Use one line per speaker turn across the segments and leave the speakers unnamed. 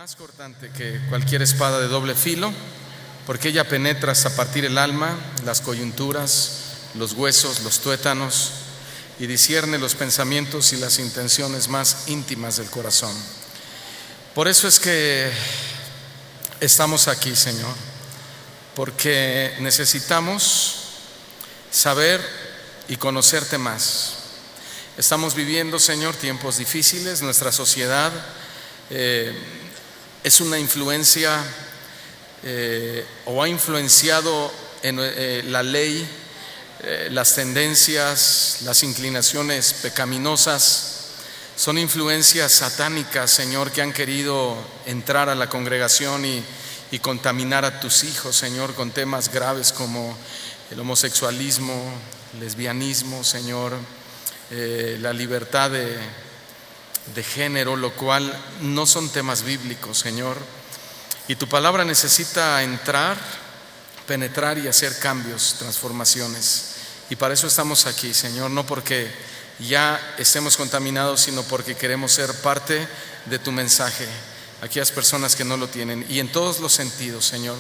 más cortante que cualquier espada de doble filo, porque ella penetra hasta partir el alma, las coyunturas, los huesos, los tuétanos, y discierne los pensamientos y las intenciones más íntimas del corazón. Por eso es que estamos aquí, Señor, porque necesitamos saber y conocerte más. Estamos viviendo, Señor, tiempos difíciles. Nuestra sociedad es una influencia o ha influenciado en la ley, las tendencias, las inclinaciones pecaminosas. Son influencias satánicas, Señor, que han querido entrar a la congregación y contaminar a tus hijos, Señor, con temas graves como el homosexualismo, el lesbianismo, Señor, la libertad de género, lo cual no son temas bíblicos, Señor. Y tu palabra necesita entrar, penetrar y hacer cambios, transformaciones. Y para eso estamos aquí, Señor, no porque ya estemos contaminados, sino porque queremos ser parte de tu mensaje a aquellas personas que no lo tienen, y en todos los sentidos, Señor.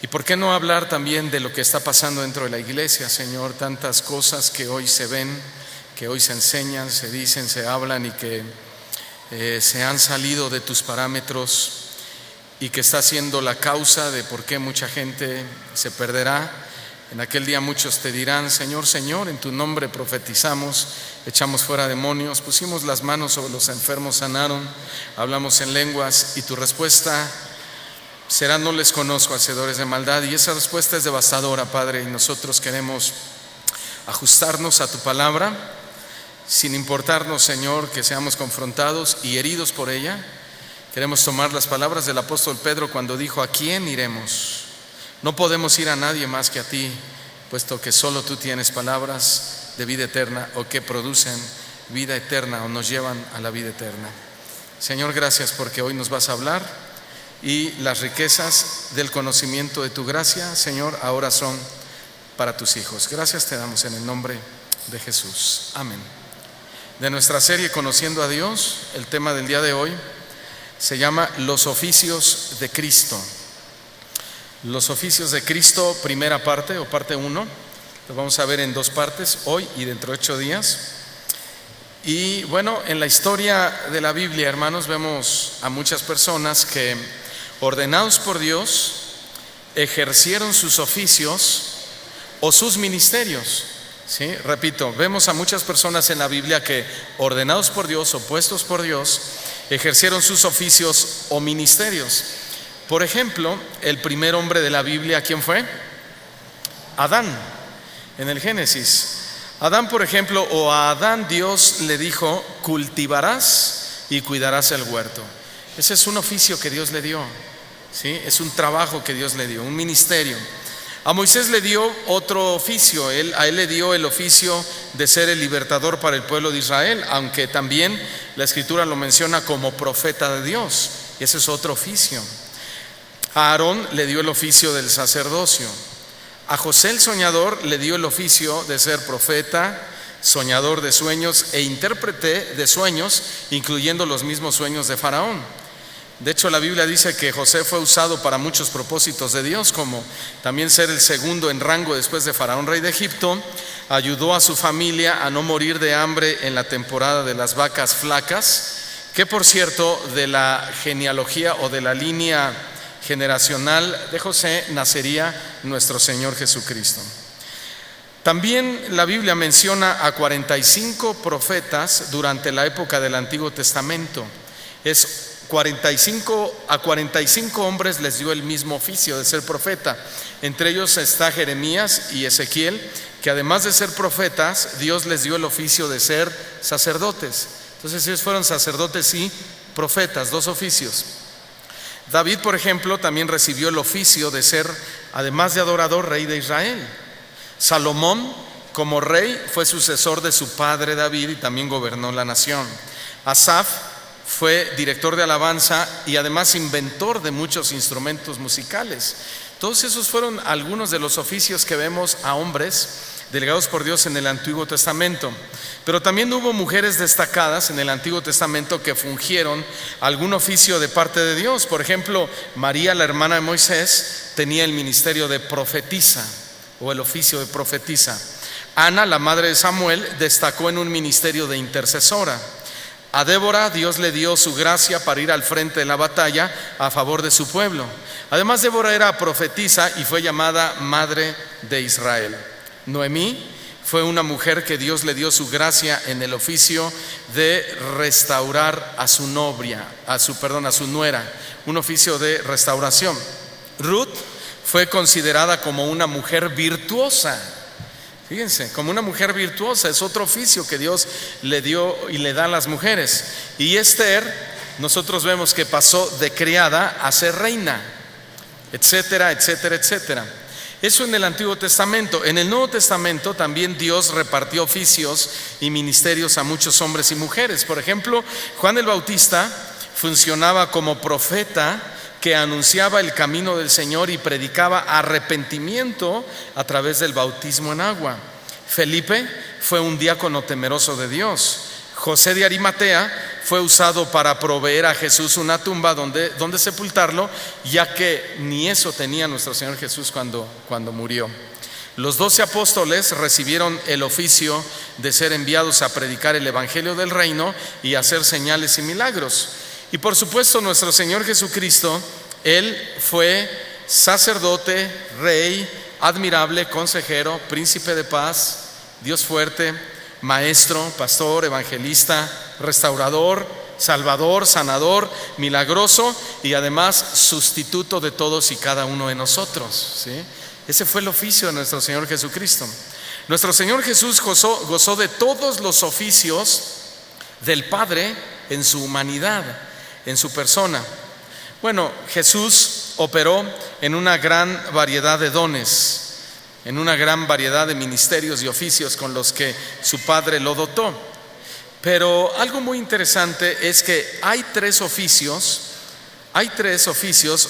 Y por qué no hablar también de lo que está pasando dentro de la iglesia, Señor, tantas cosas que hoy se ven, que hoy se enseñan, se dicen, se hablan y que se han salido de tus parámetros, y que está siendo la causa de por qué mucha gente se perderá. En aquel día muchos te dirán: Señor, Señor, en tu nombre profetizamos, echamos fuera demonios, pusimos las manos sobre los enfermos, sanaron, hablamos en lenguas. Y tu respuesta será: no les conozco, hacedores de maldad. Y esa respuesta es devastadora, Padre, y nosotros queremos ajustarnos a tu palabra, sin importarnos, Señor, que seamos confrontados y heridos por ella. Queremos tomar las palabras del apóstol Pedro cuando dijo: ¿a quién iremos? No podemos ir a nadie más que a ti, puesto que solo tú tienes palabras de vida eterna, o que producen vida eterna o nos llevan a la vida eterna. Señor, gracias porque hoy nos vas a hablar, y las riquezas del conocimiento de tu gracia, Señor, ahora son para tus hijos. Gracias te damos en el nombre de Jesús. Amén. De nuestra serie Conociendo a Dios, el tema del día de hoy se llama Los oficios de Cristo. Los oficios de Cristo, primera parte o parte 1. Lo vamos a ver en dos partes, hoy y dentro de 8 días. Y bueno, en la historia de la Biblia, hermanos, vemos a muchas personas que, ordenados por Dios, ejercieron sus oficios o sus ministerios. ¿Sí? Repito, vemos a muchas personas en la Biblia que, ordenados por Dios o puestos por Dios, ejercieron sus oficios o ministerios. Por ejemplo, el primer hombre de la Biblia, ¿quién fue? Adán, en el Génesis. Adán, por ejemplo, o a Adán Dios le dijo: cultivarás y cuidarás el huerto. Ese es un oficio que Dios le dio, ¿sí? Es un trabajo que Dios le dio, un ministerio. A Moisés le dio otro oficio, a él le dio el oficio de ser el libertador para el pueblo de Israel, aunque también la Escritura lo menciona como profeta de Dios, y ese es otro oficio. A Aarón le dio el oficio del sacerdocio. A José el soñador le dio el oficio de ser profeta, soñador de sueños e intérprete de sueños, incluyendo los mismos sueños de Faraón. De hecho, la Biblia dice que José fue usado para muchos propósitos de Dios, como también ser el segundo en rango después de Faraón, rey de Egipto. Ayudó a su familia a no morir de hambre en la temporada de las vacas flacas, que por cierto, de la genealogía o de la línea generacional de José nacería nuestro Señor Jesucristo. También la Biblia menciona a 45 profetas durante la época del Antiguo Testamento. A 45 hombres les dio el mismo oficio de ser profeta. Entre ellos está Jeremías y Ezequiel, que además de ser profetas, Dios les dio el oficio de ser sacerdotes. Entonces ellos fueron sacerdotes y profetas, dos oficios. David, por ejemplo, también recibió el oficio de ser, además de adorador, rey de Israel. Salomón, como rey, fue sucesor de su padre David y también gobernó la nación. Asaf fue director de alabanza y además inventor de muchos instrumentos musicales. Todos esos fueron algunos de los oficios que vemos a hombres delegados por Dios en el Antiguo Testamento. Pero también hubo mujeres destacadas en el Antiguo Testamento que fungieron algún oficio de parte de Dios. Por ejemplo, María, la hermana de Moisés, tenía el ministerio de profetisa o el oficio de profetisa. Ana, la madre de Samuel, destacó en un ministerio de intercesora. A Débora, Dios le dio su gracia para ir al frente de la batalla a favor de su pueblo. Además, Débora era profetisa y fue llamada madre de Israel. Noemí fue una mujer que Dios le dio su gracia en el oficio de restaurar a su nuera, un oficio de restauración. Ruth fue considerada como una mujer virtuosa. Fíjense, como una mujer virtuosa, es otro oficio que Dios le dio y le da a las mujeres. Y Esther, nosotros vemos que pasó de criada a ser reina, etcétera, etcétera, etcétera. Eso en el Antiguo Testamento. En el Nuevo Testamento también Dios repartió oficios y ministerios a muchos hombres y mujeres. Por ejemplo, Juan el Bautista funcionaba como profeta que anunciaba el camino del Señor y predicaba arrepentimiento a través del bautismo en agua. Felipe fue un diácono temeroso de Dios. José de Arimatea fue usado para proveer a Jesús una tumba donde sepultarlo, ya que ni eso tenía nuestro Señor Jesús cuando murió. Los 12 apóstoles recibieron el oficio de ser enviados a predicar el evangelio del reino y hacer señales y milagros. Y por supuesto nuestro Señor Jesucristo, Él fue sacerdote, rey, admirable, consejero, príncipe de paz, Dios fuerte, maestro, pastor, evangelista, restaurador, salvador, sanador, milagroso y además sustituto de todos y cada uno de nosotros, ¿sí? Ese fue el oficio de nuestro Señor Jesucristo. Nuestro Señor Jesús gozó de todos los oficios del Padre en su humanidad, en su persona. Bueno, Jesús operó en una gran variedad de dones, en una gran variedad de ministerios y oficios con los que su Padre lo dotó. Pero algo muy interesante es que hay tres oficios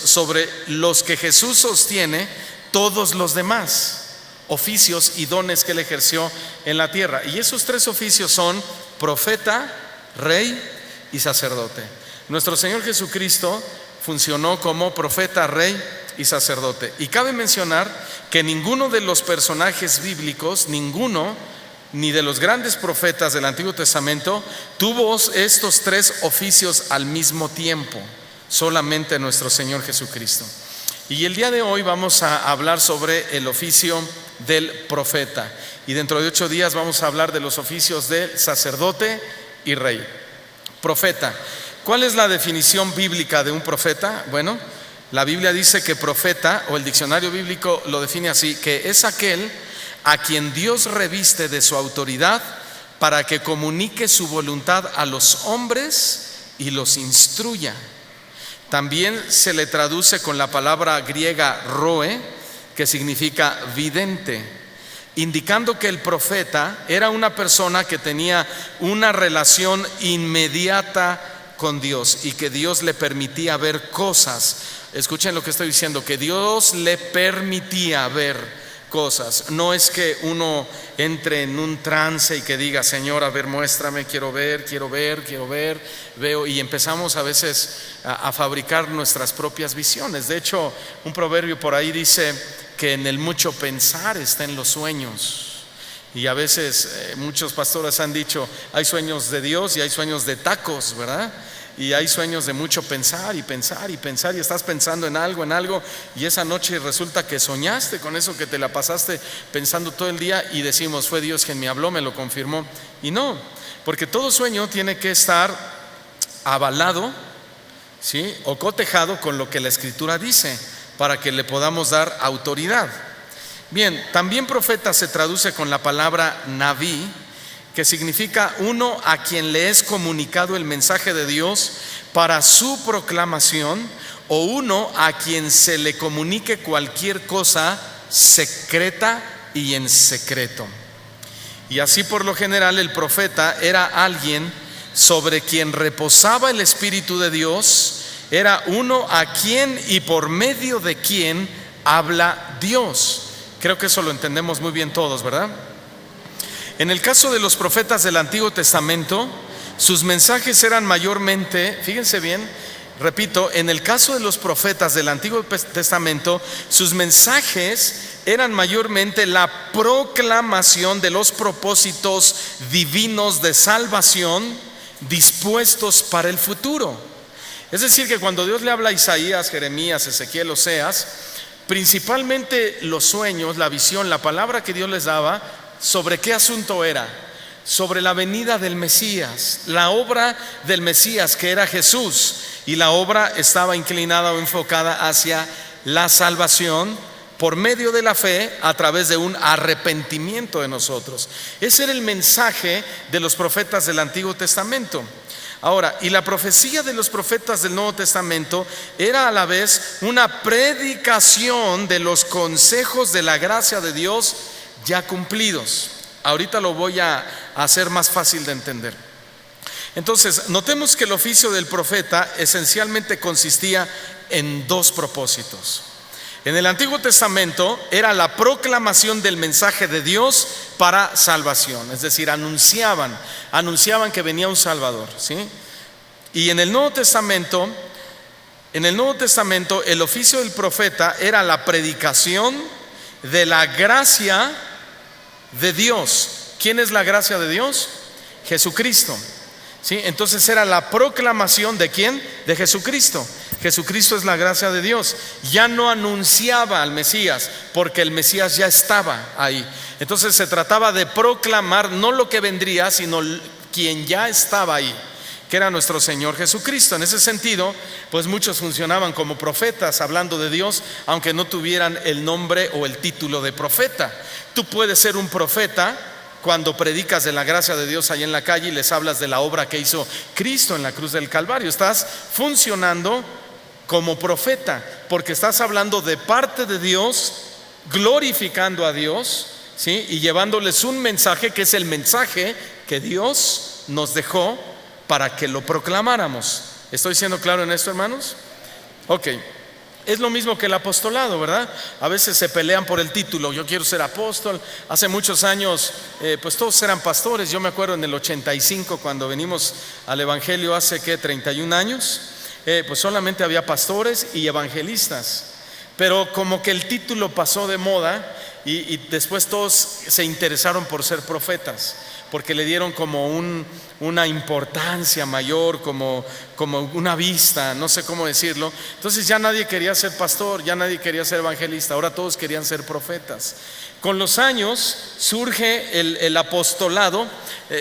sobre los que Jesús sostiene todos los demás oficios y dones que Él ejerció en la tierra. Y esos tres oficios son profeta, rey y sacerdote. Nuestro Señor Jesucristo funcionó como profeta, rey y sacerdote. Y cabe mencionar que ninguno de los personajes bíblicos, ni de los grandes profetas del Antiguo Testamento, tuvo estos tres oficios al mismo tiempo, solamente nuestro Señor Jesucristo. Y el día de hoy vamos a hablar sobre el oficio del profeta. Y dentro de 8 días vamos a hablar de los oficios del sacerdote y rey. Profeta. ¿Cuál es la definición bíblica de un profeta? Bueno, la Biblia dice que profeta, o el diccionario bíblico lo define así, que es aquel a quien Dios reviste de su autoridad para que comunique su voluntad a los hombres y los instruya. También se le traduce con la palabra griega roe, que significa vidente, indicando que el profeta era una persona que tenía una relación inmediata con Dios y que Dios le permitía ver cosas. Escuchen lo que estoy diciendo, que Dios le permitía ver cosas. No es que uno entre en un trance y que diga: Señor, a ver, muéstrame, quiero ver, veo, y empezamos a veces a fabricar nuestras propias visiones. De hecho, un proverbio por ahí dice que en el mucho pensar está en los sueños. Y a veces muchos pastores han dicho: hay sueños de Dios y hay sueños de tacos, ¿verdad? Y hay sueños de mucho pensar y pensar y pensar, y estás pensando en algo, y esa noche resulta que soñaste con eso que te la pasaste pensando todo el día, y decimos: fue Dios quien me habló, me lo confirmó. Y no, porque todo sueño tiene que estar avalado, ¿sí?, o cotejado con lo que la Escritura dice, para que le podamos dar autoridad. Bien, también profeta se traduce con la palabra naví, que significa uno a quien le es comunicado el mensaje de Dios para su proclamación, o uno a quien se le comunique cualquier cosa secreta y en secreto. Y así, por lo general, el profeta era alguien sobre quien reposaba el Espíritu de Dios, era uno a quien y por medio de quien habla Dios. Creo que eso lo entendemos muy bien todos, ¿verdad? En el caso de los profetas del Antiguo Testamento, sus mensajes eran mayormente, fíjense bien, repito, en el caso de los profetas del Antiguo Testamento, sus mensajes eran mayormente la proclamación de los propósitos divinos de salvación dispuestos para el futuro. Es decir, que cuando Dios le habla a Isaías, Jeremías, Ezequiel, Oseas, principalmente los sueños, la visión, la palabra que Dios les daba, ¿sobre qué asunto era? Sobre la venida del Mesías, la obra del Mesías, que era Jesús, y la obra estaba inclinada o enfocada hacia la salvación por medio de la fe, a través de un arrepentimiento de nosotros. Ese era el mensaje de los profetas del Antiguo Testamento. Ahora, y la profecía de los profetas del Nuevo Testamento era a la vez una predicación de los consejos de la gracia de Dios ya cumplidos. Ahorita lo voy a hacer más fácil de entender. Entonces, notemos que el oficio del profeta esencialmente consistía en dos propósitos. En el Antiguo Testamento era la proclamación del mensaje de Dios para salvación, es decir, anunciaban que venía un Salvador, ¿sí? Y en el Nuevo Testamento, el oficio del profeta era la predicación de la gracia de Dios. ¿Quién es la gracia de Dios? Jesucristo. ¿Sí? Entonces era la proclamación ¿de quién? De Jesucristo. Jesucristo es la gracia de Dios. Ya no anunciaba al Mesías, porque el Mesías ya estaba ahí. Entonces se trataba de proclamar no lo que vendría, sino quien ya estaba ahí, que era nuestro Señor Jesucristo. En ese sentido, pues muchos funcionaban como profetas hablando de Dios, aunque no tuvieran el nombre o el título de profeta. Tú puedes ser un profeta cuando predicas de la gracia de Dios ahí en la calle y les hablas de la obra que hizo Cristo en la cruz del Calvario. Estás funcionando como profeta, porque estás hablando de parte de Dios, glorificando a Dios, ¿sí? Y llevándoles un mensaje que es el mensaje que Dios nos dejó para que lo proclamáramos. ¿Estoy siendo claro en esto, hermanos? Ok. Es lo mismo que el apostolado, ¿verdad? A veces se pelean por el título. Yo quiero ser apóstol. Hace muchos años, pues todos eran pastores. Yo me acuerdo en el 85, cuando venimos al Evangelio hace 31 años, pues solamente había pastores y evangelistas. Pero como que el título pasó de moda y después todos se interesaron por ser profetas, porque le dieron como una importancia mayor, como una vista, no sé cómo decirlo. Entonces ya nadie quería ser pastor, ya nadie quería ser evangelista, ahora todos querían ser profetas. Con los años surge el apostolado,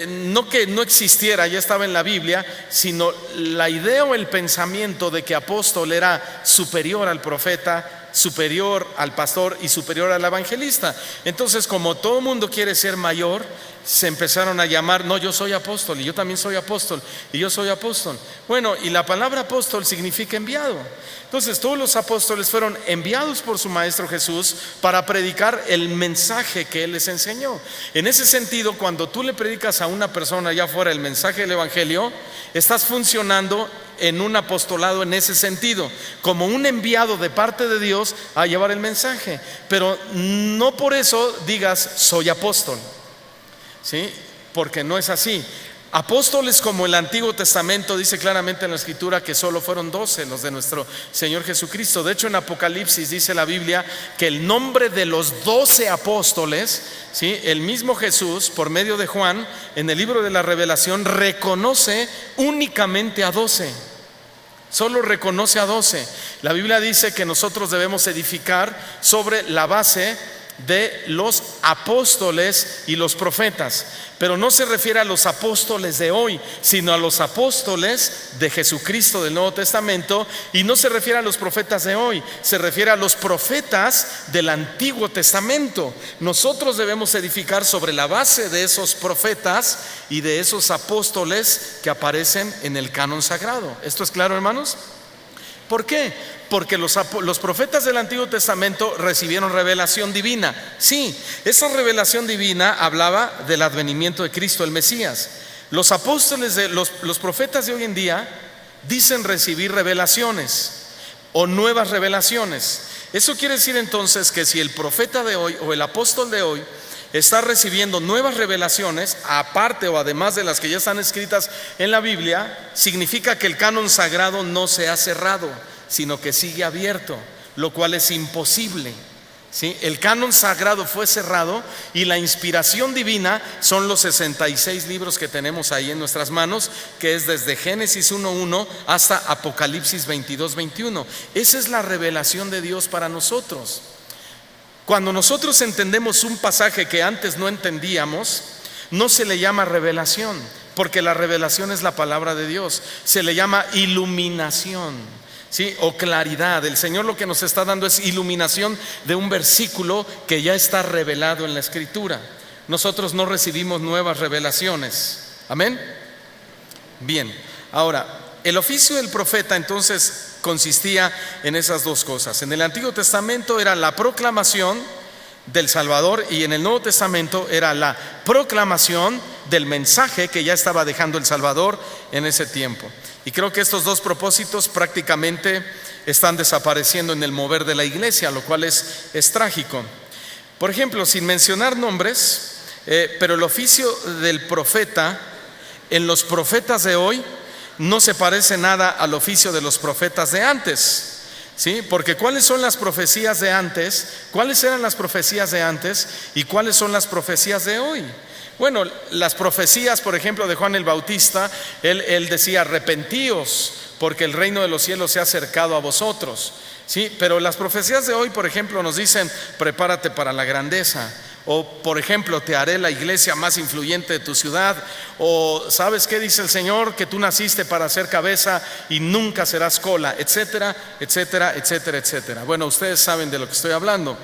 no que no existiera, ya estaba en la Biblia, sino la idea o el pensamiento de que apóstol era superior al profeta, superior al pastor y superior al evangelista. Entonces, como todo mundo quiere ser mayor, se empezaron a llamar, no, yo soy apóstol y yo también soy apóstol y yo soy apóstol. Bueno, y la palabra apóstol significa enviado. Entonces todos los apóstoles fueron enviados por su maestro Jesús para predicar el mensaje que él les enseñó. En ese sentido, cuando tú le predicas a una persona allá afuera el mensaje del evangelio, estás funcionando en un apostolado en ese sentido, como un enviado de parte de Dios a llevar el mensaje. Pero no por eso digas soy apóstol, ¿sí? Porque no es así. Apóstoles, como el Antiguo Testamento dice claramente en la Escritura, que solo fueron 12 los de nuestro Señor Jesucristo. De hecho, en Apocalipsis dice la Biblia que el nombre de los 12 apóstoles, ¿sí? El mismo Jesús, por medio de Juan, en el libro de la Revelación, reconoce únicamente a 12. Solo reconoce a 12. La Biblia dice que nosotros debemos edificar sobre la base de los apóstoles y los profetas, pero no se refiere a los apóstoles de hoy, sino a los apóstoles de Jesucristo del Nuevo Testamento, y no se refiere a los profetas de hoy, se refiere a los profetas del Antiguo Testamento. Nosotros debemos edificar sobre la base de esos profetas y de esos apóstoles que aparecen en el canon sagrado. ¿Esto es claro, hermanos? ¿Por qué? Porque los profetas del Antiguo Testamento recibieron revelación divina. Sí, esa revelación divina hablaba del advenimiento de Cristo, el Mesías. Los apóstoles, los profetas de hoy en día dicen recibir revelaciones o nuevas revelaciones. Eso quiere decir entonces que si el profeta de hoy o el apóstol de hoy está recibiendo nuevas revelaciones, aparte o además de las que ya están escritas en la Biblia, significa que el canon sagrado no se ha cerrado, sino que sigue abierto, lo cual es imposible. ¿Sí? El canon sagrado fue cerrado y la inspiración divina son los 66 libros que tenemos ahí en nuestras manos, que es desde Génesis 1:1 hasta Apocalipsis 22:21. Esa es la revelación de Dios para nosotros. Cuando nosotros entendemos un pasaje que antes no entendíamos, no se le llama revelación, porque la revelación es la palabra de Dios. Se le llama iluminación, ¿sí? O claridad. El Señor lo que nos está dando es iluminación de un versículo que ya está revelado en la Escritura. Nosotros no recibimos nuevas revelaciones. Amén. Bien, ahora, el oficio del profeta entonces consistía en esas dos cosas. En el Antiguo Testamento era la proclamación del Salvador y en el Nuevo Testamento era la proclamación del mensaje que ya estaba dejando el Salvador en ese tiempo. Y creo que estos dos propósitos prácticamente están desapareciendo en el mover de la iglesia, lo cual es trágico. Por ejemplo, sin mencionar nombres, pero el oficio del profeta en los profetas de hoy no se parece nada al oficio de los profetas de antes, ¿sí? Porque ¿cuáles son las profecías de antes? ¿Cuáles eran las profecías de antes? ¿Y cuáles son las profecías de hoy? Bueno, las profecías, por ejemplo, de Juan el Bautista, él decía: arrepentíos, porque el reino de los cielos se ha acercado a vosotros, ¿sí? Pero las profecías de hoy, por ejemplo, nos dicen: prepárate para la grandeza. O, por ejemplo, te haré la iglesia más influyente de tu ciudad. O, ¿sabes qué dice el Señor? Que tú naciste para ser cabeza y nunca serás cola, etcétera, etcétera, etcétera, etcétera. Bueno, ustedes saben de lo que estoy hablando.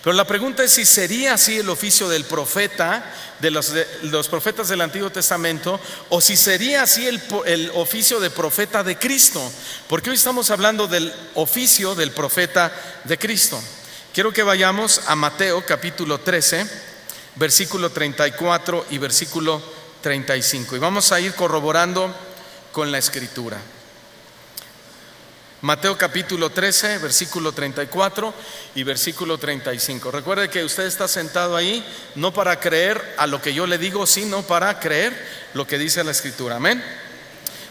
Pero la pregunta es si sería así el oficio del profeta, de los profetas del Antiguo Testamento, o si sería así el oficio de profeta de Cristo. Porque hoy estamos hablando del oficio del profeta de Cristo. Quiero que vayamos a Mateo capítulo 13, versículo 34 y versículo 35. Y vamos a ir corroborando con la Escritura. Mateo capítulo 13, versículo 34 y versículo 35. Recuerde que usted está sentado ahí no para creer a lo que yo le digo, sino para creer lo que dice la Escritura. Amén.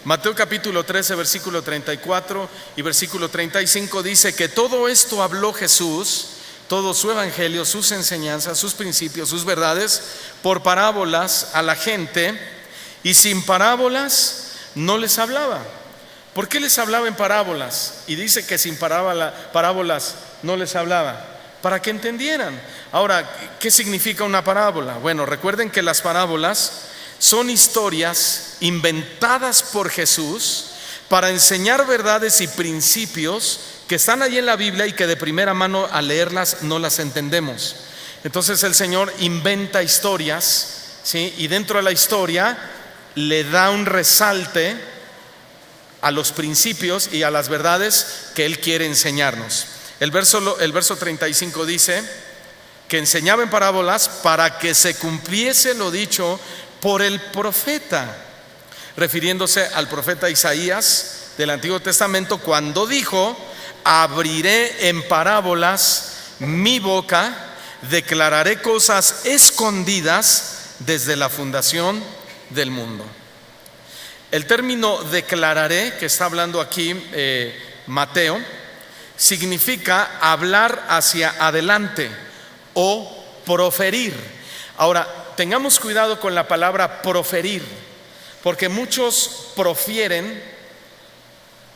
Mateo capítulo 13, versículo 34 y versículo 35 dice que todo esto habló Jesús, todo su evangelio, sus enseñanzas, sus principios, sus verdades, por parábolas a la gente, y sin parábolas no les hablaba. ¿Por qué les hablaba en parábolas? Y dice que sin parábolas no les hablaba, para que entendieran. Ahora, ¿qué significa una parábola? Bueno, recuerden que las parábolas son historias inventadas por Jesús para enseñar verdades y principios que están ahí en la Biblia y que de primera mano al leerlas no las entendemos. Entonces el Señor inventa historias, ¿sí? Y dentro de la historia le da un resalte a los principios y a las verdades que Él quiere enseñarnos. El verso 35 dice que enseñaba en parábolas para que se cumpliese lo dicho por el profeta, refiriéndose al profeta Isaías del Antiguo Testamento, cuando dijo: abriré en parábolas mi boca, declararé cosas escondidas desde la fundación del mundo. El término declararé, que está hablando aquí Mateo, significa hablar hacia adelante o proferir. Ahora, tengamos cuidado con la palabra proferir, porque muchos profieren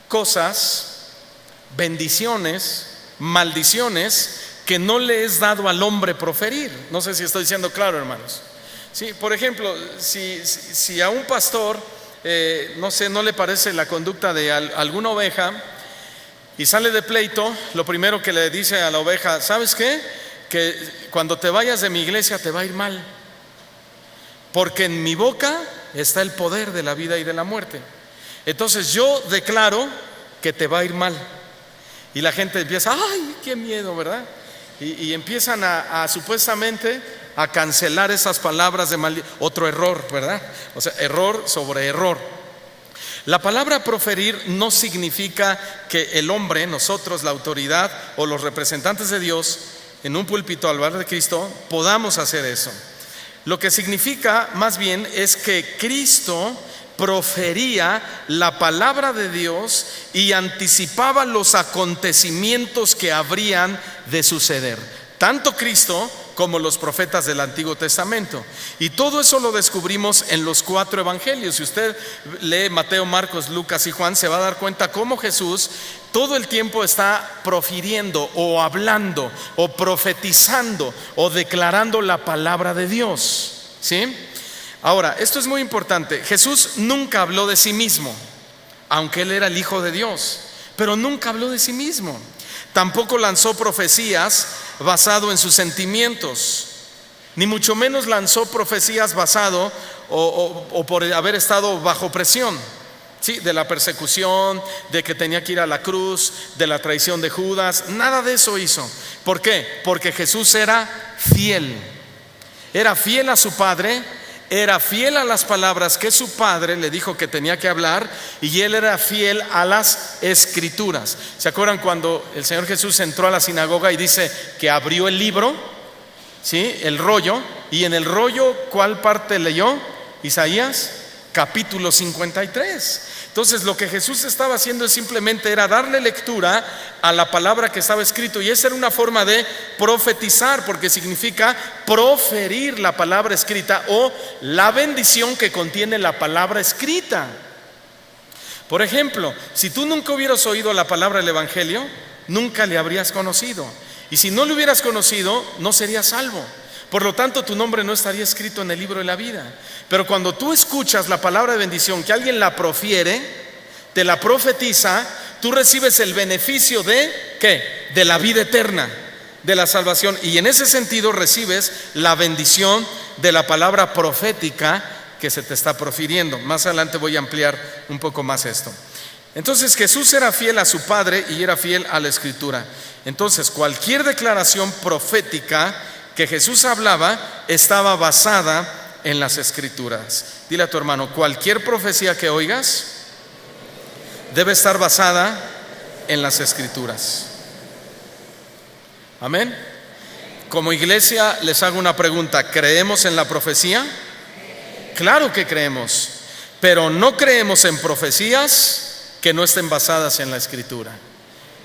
cosas, bendiciones, maldiciones que no le es dado al hombre proferir. No sé si estoy siendo claro, hermanos. Sí, por ejemplo, si a un pastor no sé, no le parece la conducta de alguna oveja y sale de pleito, lo primero que le dice a la oveja: ¿sabes qué? Que cuando te vayas de mi iglesia te va a ir mal, porque en mi boca está el poder de la vida y de la muerte. Entonces yo declaro que te va a ir mal. Y la gente empieza: ¡ay, qué miedo!, ¿verdad? Y empiezan a supuestamente a cancelar esas palabras de maldición. Otro error, ¿verdad? O sea, error sobre error. La palabra proferir no significa que el hombre, nosotros, la autoridad o los representantes de Dios en un púlpito al hablar de Cristo, podamos hacer eso. Lo que significa más bien es que Cristo profería la palabra de Dios y anticipaba los acontecimientos que habrían de suceder. Tanto Cristo como los profetas del Antiguo Testamento. Y todo eso lo descubrimos en los 4 evangelios. Si usted lee Mateo, Marcos, Lucas y Juan, se va a dar cuenta cómo Jesús todo el tiempo está profiriendo o hablando o profetizando o declarando la palabra de Dios. ¿Sí? Ahora, esto es muy importante. Jesús nunca habló de sí mismo, aunque Él era el Hijo de Dios, pero nunca habló de sí mismo. Tampoco lanzó profecías basado en sus sentimientos, ni mucho menos lanzó profecías basado o por haber estado bajo presión, ¿sí? De la persecución, de que tenía que ir a la cruz, de la traición de Judas. Nada de eso hizo. ¿Por qué? Porque Jesús era fiel a su Padre, era fiel a las palabras que su Padre le dijo que tenía que hablar, y Él era fiel a las Escrituras. ¿Se acuerdan cuando el Señor Jesús entró a la sinagoga y dice que abrió el libro? ¿Sí? El rollo. Y en el rollo, ¿cuál parte leyó? Isaías capítulo 53. Entonces lo que Jesús estaba haciendo simplemente era darle lectura a la palabra que estaba escrito, y esa era una forma de profetizar, porque significa proferir la palabra escrita o la bendición que contiene la palabra escrita. Por ejemplo, si tú nunca hubieras oído la palabra del Evangelio, nunca le habrías conocido, y si no le hubieras conocido, no serías salvo. Por lo tanto, tu nombre no estaría escrito en el libro de la vida. Pero cuando tú escuchas la palabra de bendición, que alguien la profiere, te la profetiza, tú recibes el beneficio de ¿qué? De la vida eterna, de la salvación. Y en ese sentido recibes la bendición de la palabra profética que se te está profiriendo. Más adelante voy a ampliar un poco más esto. Entonces Jesús era fiel a su Padre y era fiel a la Escritura. Entonces cualquier declaración profética que Jesús hablaba estaba basada en las Escrituras. Dile a tu hermano: cualquier profecía que oigas debe estar basada en las Escrituras. Amén. Como iglesia les hago una pregunta: ¿creemos en la profecía? Claro que creemos, pero no creemos en profecías que no estén basadas en la Escritura,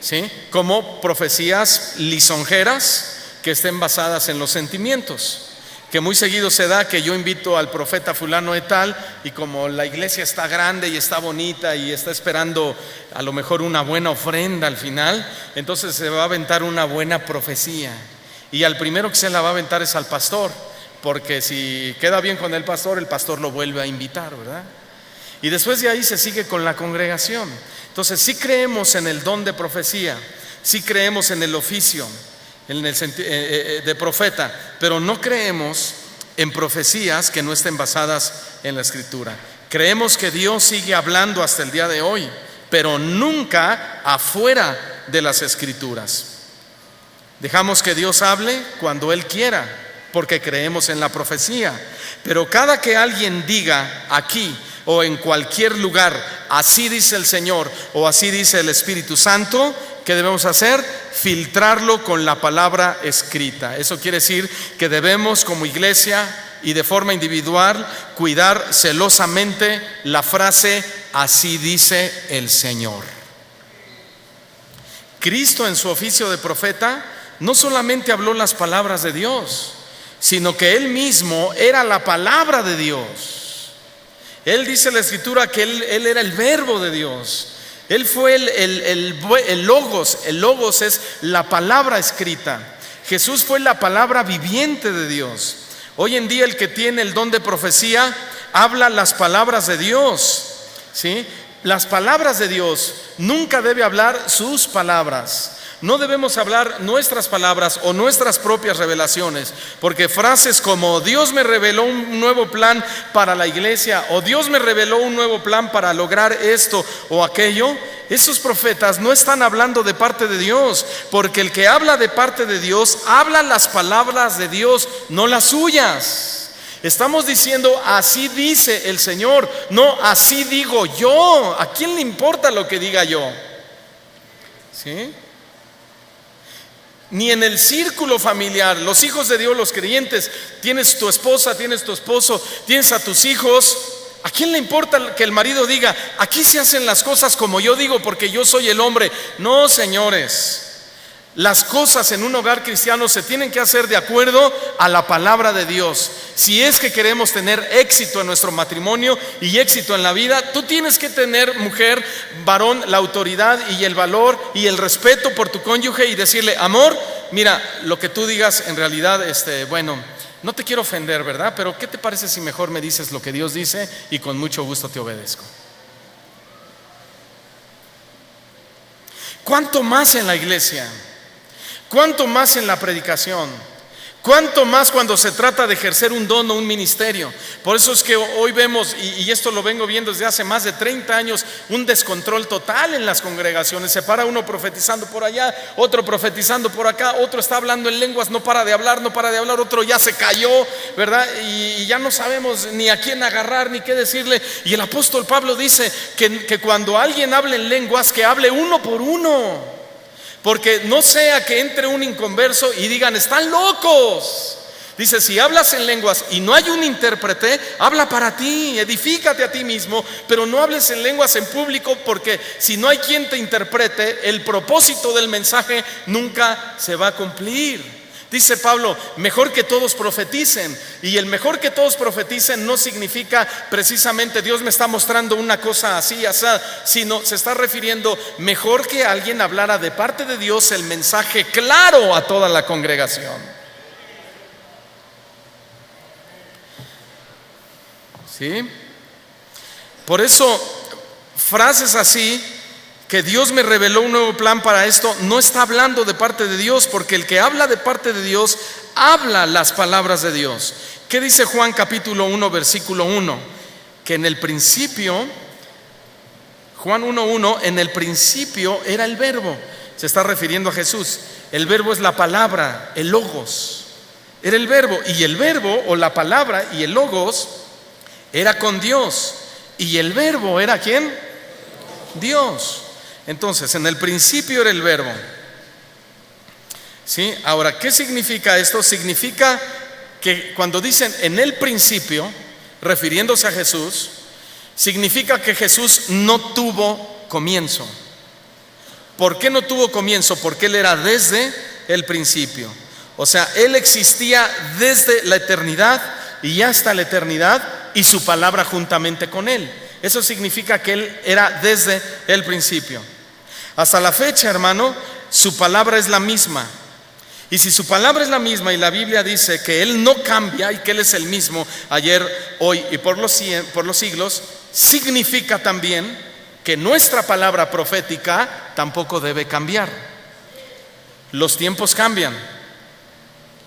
¿sí? Como profecías lisonjeras que estén basadas en los sentimientos, que muy seguido se da que yo invito al profeta fulano de tal, y como la iglesia está grande y está bonita y está esperando a lo mejor una buena ofrenda al final, entonces se va a aventar una buena profecía, y al primero que se la va a aventar es al pastor, porque si queda bien con el pastor lo vuelve a invitar, ¿verdad? Y después de ahí se sigue con la congregación. Entonces sí creemos en el don de profecía, sí creemos en el oficio en el de profeta, pero no creemos en profecías que no estén basadas en la Escritura. Creemos que Dios sigue hablando hasta el día de hoy, pero nunca afuera de las Escrituras. Dejamos que Dios hable cuando Él quiera, porque creemos en la profecía. Pero cada que alguien diga aquí o en cualquier lugar, así dice el Señor o así dice el Espíritu Santo, ¿qué debemos hacer? Filtrarlo con la palabra escrita. Eso quiere decir que debemos, como iglesia y de forma individual, cuidar celosamente la frase así dice el Señor. Cristo, en su oficio de profeta, no solamente habló las palabras de Dios, sino que Él mismo era la palabra de Dios. Él dice en la Escritura que él era el verbo de Dios. Él fue el logos. El logos es la palabra escrita. Jesús fue la palabra viviente de Dios. Hoy en día el que tiene el don de profecía habla las palabras de Dios, ¿sí? Las palabras de Dios. Nunca debe hablar sus palabras. No debemos hablar nuestras palabras o nuestras propias revelaciones, porque frases como Dios me reveló un nuevo plan para la iglesia, o Dios me reveló un nuevo plan para lograr esto o aquello, esos profetas no están hablando de parte de Dios, porque el que habla de parte de Dios habla las palabras de Dios, no las suyas. Estamos diciendo así dice el Señor, no así digo yo. ¿A quién le importa lo que diga yo? ¿Sí? Ni en el círculo familiar, los hijos de Dios, los creyentes, tienes tu esposa, tienes tu esposo, tienes a tus hijos. ¿A quién le importa que el marido diga, aquí se hacen las cosas como yo digo porque yo soy el hombre? No, señores. Las cosas en un hogar cristiano se tienen que hacer de acuerdo a la palabra de Dios. Si es que queremos tener éxito en nuestro matrimonio y éxito en la vida, tú tienes que tener, mujer, varón, la autoridad y el valor y el respeto por tu cónyuge y decirle, amor, mira, lo que tú digas en realidad, bueno, no te quiero ofender, ¿verdad? Pero ¿qué te parece si mejor me dices lo que Dios dice y con mucho gusto te obedezco? ¿Cuánto más en la iglesia? ¿Cuánto más en la predicación? ¿Cuánto más cuando se trata de ejercer un don o un ministerio? Por eso es que hoy vemos, y esto lo vengo viendo desde hace más de 30 años, un descontrol total en las congregaciones. Se para uno profetizando por allá, otro profetizando por acá, otro está hablando en lenguas, no para de hablar, otro ya se cayó, ¿verdad? Y ya no sabemos ni a quién agarrar ni qué decirle. Y el apóstol Pablo dice que cuando alguien hable en lenguas, que hable uno por uno. Porque no sea que entre un inconverso y digan, están locos. Dice, si hablas en lenguas y no hay un intérprete, habla para ti, edifícate a ti mismo, pero no hables en lenguas en público, porque si no hay quien te interprete, el propósito del mensaje nunca se va a cumplir. Dice Pablo, mejor que todos profeticen. Y el mejor que todos profeticen no significa precisamente Dios me está mostrando una cosa así, así, sino se está refiriendo mejor que alguien hablara de parte de Dios el mensaje claro a toda la congregación. ¿Sí? Por eso, frases así, que Dios me reveló un nuevo plan para esto, no está hablando de parte de Dios, porque el que habla de parte de Dios habla las palabras de Dios. ¿Qué dice Juan capítulo 1 versículo 1? Que en el principio, Juan 1:1, en el principio era el verbo. Se está refiriendo a Jesús. El verbo es la palabra, el logos. Era el verbo, y el verbo o la palabra y el logos era con Dios. Y el verbo era ¿quién? Dios. Entonces, en el principio era el verbo. ¿Sí? Ahora, ¿qué significa esto? Significa que cuando dicen en el principio, refiriéndose a Jesús, significa que Jesús no tuvo comienzo. ¿Por qué no tuvo comienzo? Porque Él era desde el principio. O sea, Él existía desde la eternidad y hasta la eternidad, y su palabra juntamente con Él. Eso significa que Él era desde el principio. Hasta la fecha, hermano, su palabra es la misma. Y si su palabra es la misma y la Biblia dice que Él no cambia y que Él es el mismo ayer, hoy y por los siglos, significa también que nuestra palabra profética tampoco debe cambiar. Los tiempos cambian,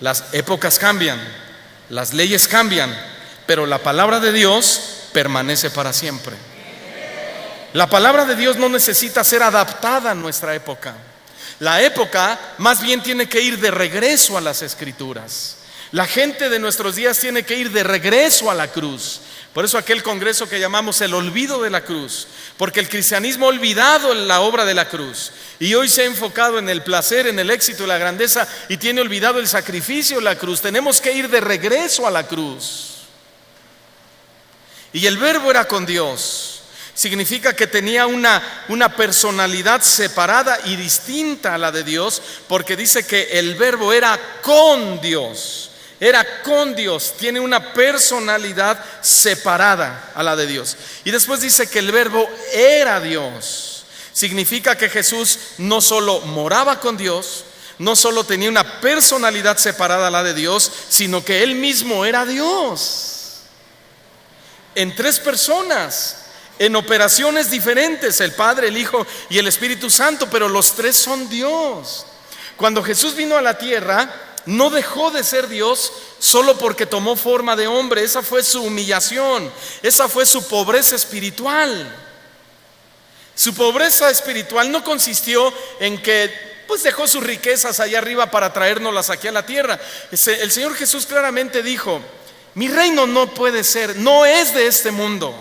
las épocas cambian, las leyes cambian, pero la palabra de Dios permanece para siempre. La palabra de Dios no necesita ser adaptada a nuestra época. La época más bien tiene que ir de regreso a las Escrituras. La gente de nuestros días tiene que ir de regreso a la cruz. Por eso aquel congreso que llamamos el olvido de la cruz, porque el cristianismo ha olvidado la obra de la cruz y hoy se ha enfocado en el placer, en el éxito y la grandeza, y tiene olvidado el sacrificio de la cruz. Tenemos que ir de regreso a la cruz. Y el verbo era con Dios. Significa que tenía una personalidad separada y distinta a la de Dios, porque dice que el verbo era con Dios. Era con Dios, tiene una personalidad separada a la de Dios. Y después dice que el verbo era Dios. Significa que Jesús no solo moraba con Dios, no solo tenía una personalidad separada a la de Dios, sino que Él mismo era Dios. En tres personas, en operaciones diferentes, el Padre, el Hijo y el Espíritu Santo, pero los tres son Dios. Cuando Jesús vino a la tierra, no dejó de ser Dios solo porque tomó forma de hombre. Esa fue su humillación, esa fue su pobreza espiritual. Su pobreza espiritual no consistió en que pues dejó sus riquezas allá arriba para traérnoslas aquí a la tierra. El Señor Jesús claramente dijo: Mi reino no puede ser, no es de este mundo.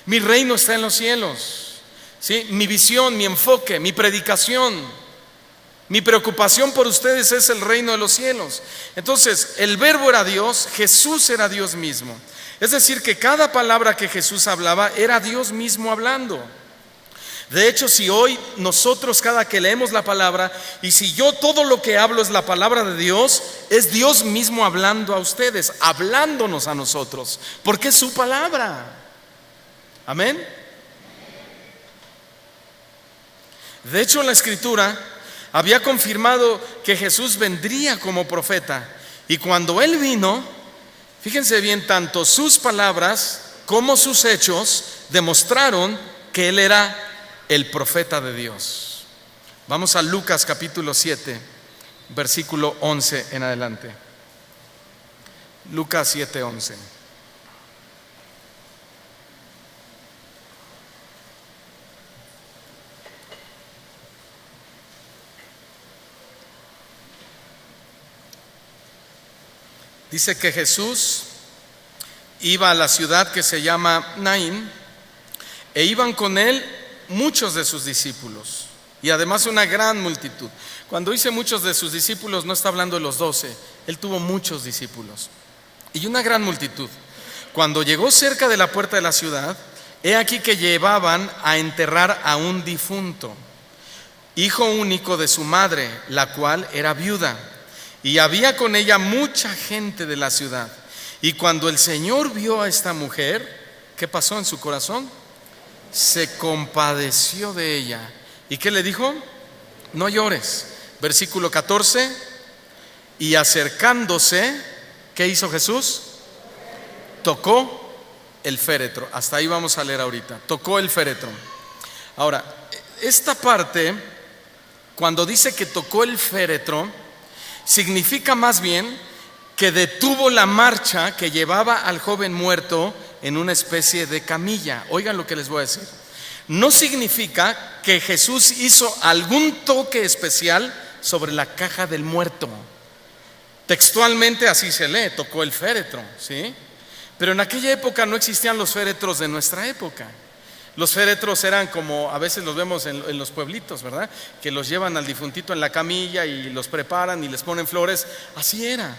Mi reino está en los cielos, ¿sí? Mi visión, mi enfoque, mi predicación, mi preocupación por ustedes es el reino de los cielos. Entonces, el Verbo era Dios, Jesús era Dios mismo. Es decir, que cada palabra que Jesús hablaba era Dios mismo hablando. De hecho, si hoy nosotros cada que leemos la palabra, y si yo todo lo que hablo es la palabra de Dios, es Dios mismo hablando a ustedes, hablándonos a nosotros, porque es su palabra. Amén. De hecho, la Escritura había confirmado que Jesús vendría como profeta, y cuando Él vino, fíjense bien, tanto sus palabras como sus hechos demostraron que Él era el profeta de Dios. Vamos a Lucas capítulo 7, versículo 11 en adelante. Lucas 7, 11. Dice que Jesús iba a la ciudad que se llama Naín, e iban con él muchos de sus discípulos y además una gran multitud. Cuando dice muchos de sus discípulos, no está hablando de los 12, él tuvo muchos discípulos y una gran multitud. Cuando llegó cerca de la puerta de la ciudad, he aquí que llevaban a enterrar a un difunto, hijo único de su madre, la cual era viuda, y había con ella mucha gente de la ciudad. Y cuando el Señor vio a esta mujer, ¿qué pasó en su corazón? Se compadeció de ella. ¿Y qué le dijo? No llores. Versículo 14. Y acercándose, ¿qué hizo Jesús? Tocó el féretro. Hasta ahí vamos a leer ahorita. Tocó el féretro. Ahora, esta parte, cuando dice que tocó el féretro, significa más bien que detuvo la marcha que llevaba al joven muerto en una especie de camilla. Oigan lo que les voy a decir. No significa que Jesús hizo algún toque especial sobre la caja del muerto. Textualmente así se lee, tocó el féretro, ¿sí? Pero en aquella época no existían los féretros de nuestra época. Los féretros eran como a veces los vemos en los pueblitos, ¿verdad? Que los llevan al difuntito en la camilla y los preparan y les ponen flores. Así era.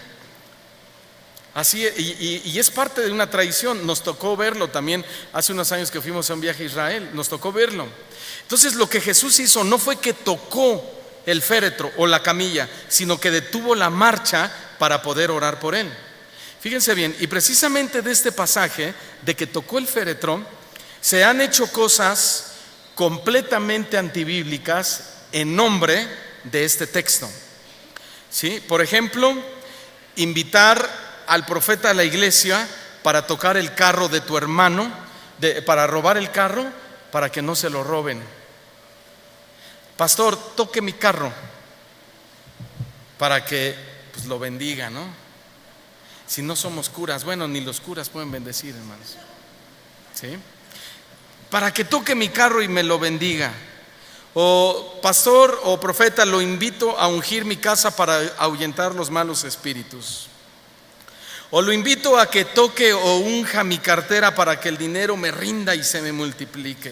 Así, y es parte de una tradición. Nos tocó verlo también hace unos años que fuimos a un viaje a Israel. Nos tocó verlo. Entonces lo que Jesús hizo no fue que tocó el féretro o la camilla, sino que detuvo la marcha para poder orar por él. Fíjense bien, y precisamente de este pasaje de que tocó el féretro se han hecho cosas completamente antibíblicas en nombre de este texto, ¿sí? Por ejemplo, invitar al profeta a la iglesia para tocar el carro de tu hermano, para robar el carro, para que no se lo roben. Pastor, toque mi carro para que pues, lo bendiga, ¿no? Si no somos curas, bueno, ni los curas pueden bendecir, hermanos, ¿sí? Para que toque mi carro y me lo bendiga. O pastor o profeta, lo invito a ungir mi casa para ahuyentar los malos espíritus. O lo invito a que toque o unja mi cartera para que el dinero me rinda y se me multiplique.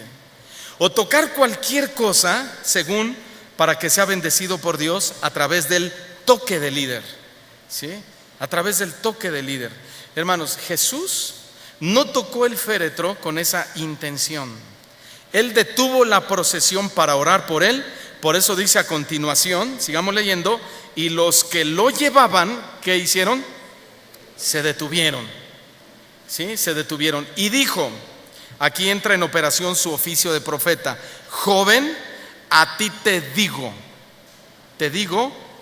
O tocar cualquier cosa, según, para que sea bendecido por Dios a través del toque del líder, ¿sí? A través del toque del líder. Hermanos, Jesús no tocó el féretro con esa intención. Él detuvo la procesión para orar por él. Por eso dice a continuación, sigamos leyendo, y los que lo llevaban, ¿qué hicieron? Se detuvieron, ¿sí? Se detuvieron. Y dijo, aquí entra en operación su oficio de profeta: joven, a ti te digo,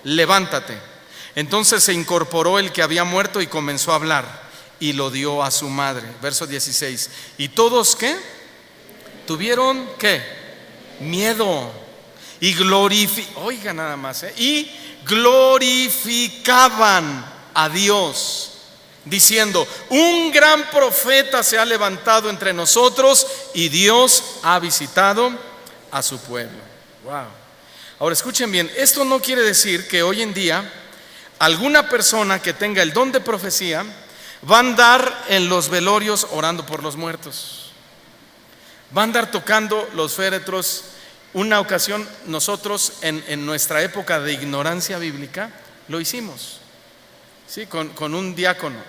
levántate. Entonces se incorporó el que había muerto y comenzó a hablar, y lo dio a su madre. Verso 16. ¿Y todos qué? ¿Tuvieron qué? Miedo. Y oiga nada más, y glorificaban a Dios, diciendo: un gran profeta se ha levantado entre nosotros y Dios ha visitado a su pueblo. Wow. Ahora escuchen bien, esto no quiere decir que hoy en día alguna persona que tenga el don de profecía Va a andar en los velorios orando por los muertos. Va a andar tocando los féretros. Una ocasión nosotros en nuestra época de ignorancia bíblica lo hicimos, ¿sí? Con un diácono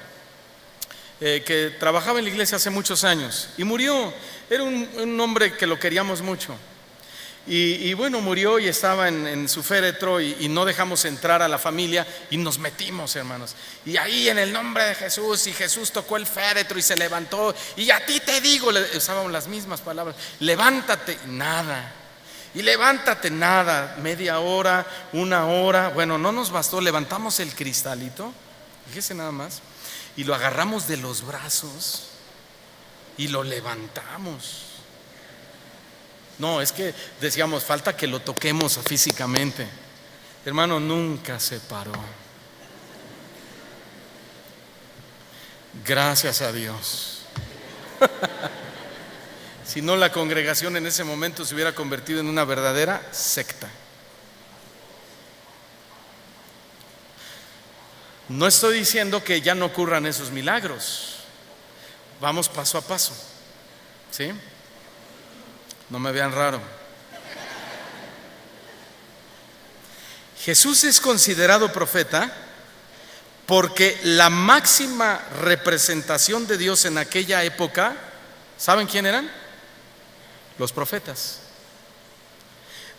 que trabajaba en la iglesia hace muchos años y murió. Era un hombre que lo queríamos mucho. Y bueno, murió y estaba en su féretro y no dejamos entrar a la familia y nos metimos, hermanos. Y ahí en el nombre de Jesús, y Jesús tocó el féretro y se levantó. Y a ti te digo, usábamos las mismas palabras, levántate, nada. Y levántate, nada. Media hora, una hora, bueno, no nos bastó. Levantamos el cristalito, fíjese nada más, y lo agarramos de los brazos y lo levantamos. No, es que decíamos, falta que lo toquemos físicamente. Hermano, nunca se paró. Gracias a Dios. Si no, la congregación en ese momento se hubiera convertido en una verdadera secta. No estoy diciendo que ya no ocurran esos milagros. Vamos paso a paso, ¿sí? No me vean raro. Jesús es considerado profeta porque la máxima representación de Dios en aquella época, ¿saben quién eran? Los profetas.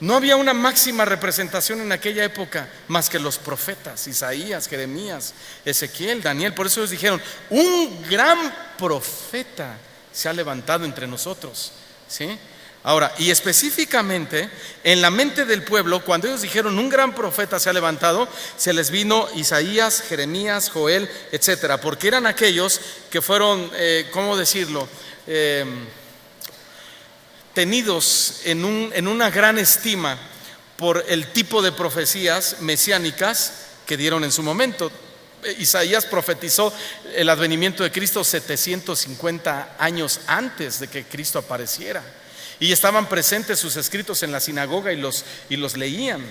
No había una máxima representación en aquella época más que los profetas, Isaías, Jeremías, Ezequiel, Daniel. Por eso ellos dijeron, un gran profeta se ha levantado entre nosotros, ¿sí? Ahora, y específicamente en la mente del pueblo, cuando ellos dijeron un gran profeta se ha levantado, se les vino Isaías, Jeremías, Joel, etcétera, porque eran aquellos que fueron, ¿cómo decirlo? Tenidos en una gran estima por el tipo de profecías mesiánicas que dieron en su momento. Isaías profetizó el advenimiento de Cristo 750 años antes de que Cristo apareciera. Y estaban presentes sus escritos en la sinagoga y los leían.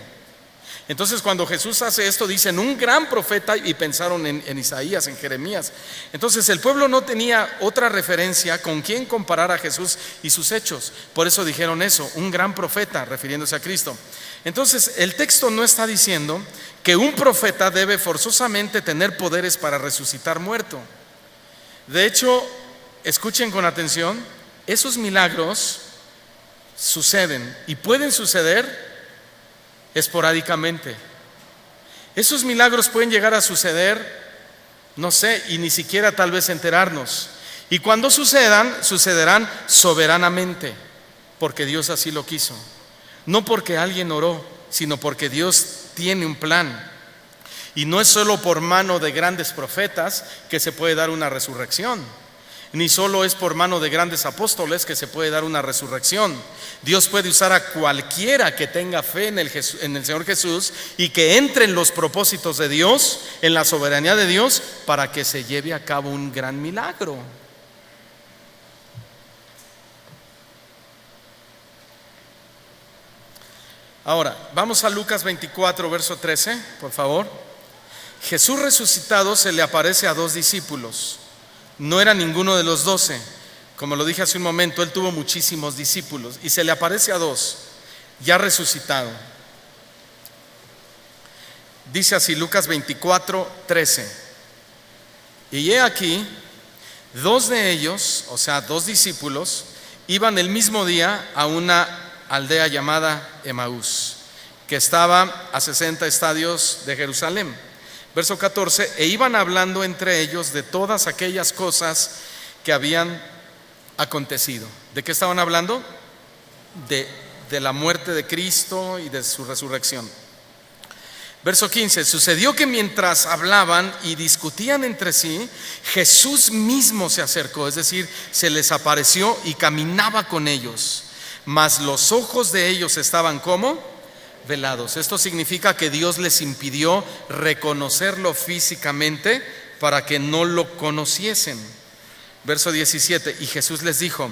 Entonces cuando Jesús hace esto, dicen un gran profeta, y pensaron en Isaías, en Jeremías. Entonces el pueblo no tenía otra referencia con quien comparar a Jesús y sus hechos. Por eso dijeron eso, un gran profeta, refiriéndose a Cristo. Entonces el texto no está diciendo que un profeta debe forzosamente tener poderes para resucitar muerto. De hecho, escuchen con atención, esos milagros suceden y pueden suceder esporádicamente. Esos milagros pueden llegar a suceder, no sé, y ni siquiera tal vez enterarnos. Y cuando sucedan, sucederán soberanamente, porque Dios así lo quiso. No porque alguien oró, sino porque Dios tiene un plan. Y no es solo por mano de grandes profetas que se puede dar una resurrección. Ni solo es por mano de grandes apóstoles que se puede dar una resurrección. Dios puede usar a cualquiera que tenga fe en el Señor Jesús y que entre en los propósitos de Dios, en la soberanía de Dios, para que se lleve a cabo un gran milagro. Ahora, vamos a Lucas 24, verso 13, por favor. Jesús resucitado se le aparece a 2 discípulos. No era ninguno de los 12. Como lo dije hace un momento, él tuvo muchísimos discípulos y se le aparece a 2, ya resucitado. Dice así Lucas 24, 13. Y he aquí, 2 de ellos, o sea 2 discípulos, iban el mismo día a una aldea llamada Emaús, que estaba a 60 estadios de Jerusalén. Verso 14, e iban hablando entre ellos de todas aquellas cosas que habían acontecido. ¿De qué estaban hablando? De la muerte de Cristo y de su resurrección. Verso 15, sucedió que mientras hablaban y discutían entre sí, Jesús mismo se acercó, es decir, se les apareció y caminaba con ellos, mas los ojos de ellos estaban ¿cómo? Velados. Esto significa que Dios les impidió reconocerlo físicamente para que no lo conociesen. Verso 17, y Jesús les dijo,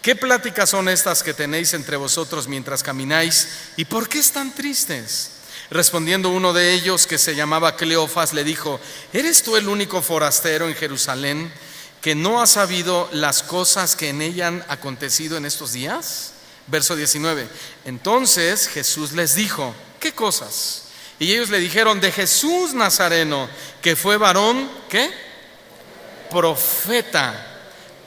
¿qué pláticas son estas que tenéis entre vosotros mientras camináis? ¿Y por qué están tristes? Respondiendo uno de ellos, que se llamaba Cleofas, le dijo: ¿eres tú el único forastero en Jerusalén que no ha sabido las cosas que en ella han acontecido en estos días? Verso 19. Entonces Jesús les dijo: ¿qué cosas? Y ellos le dijeron: de Jesús Nazareno, que fue varón, ¿qué? Profeta,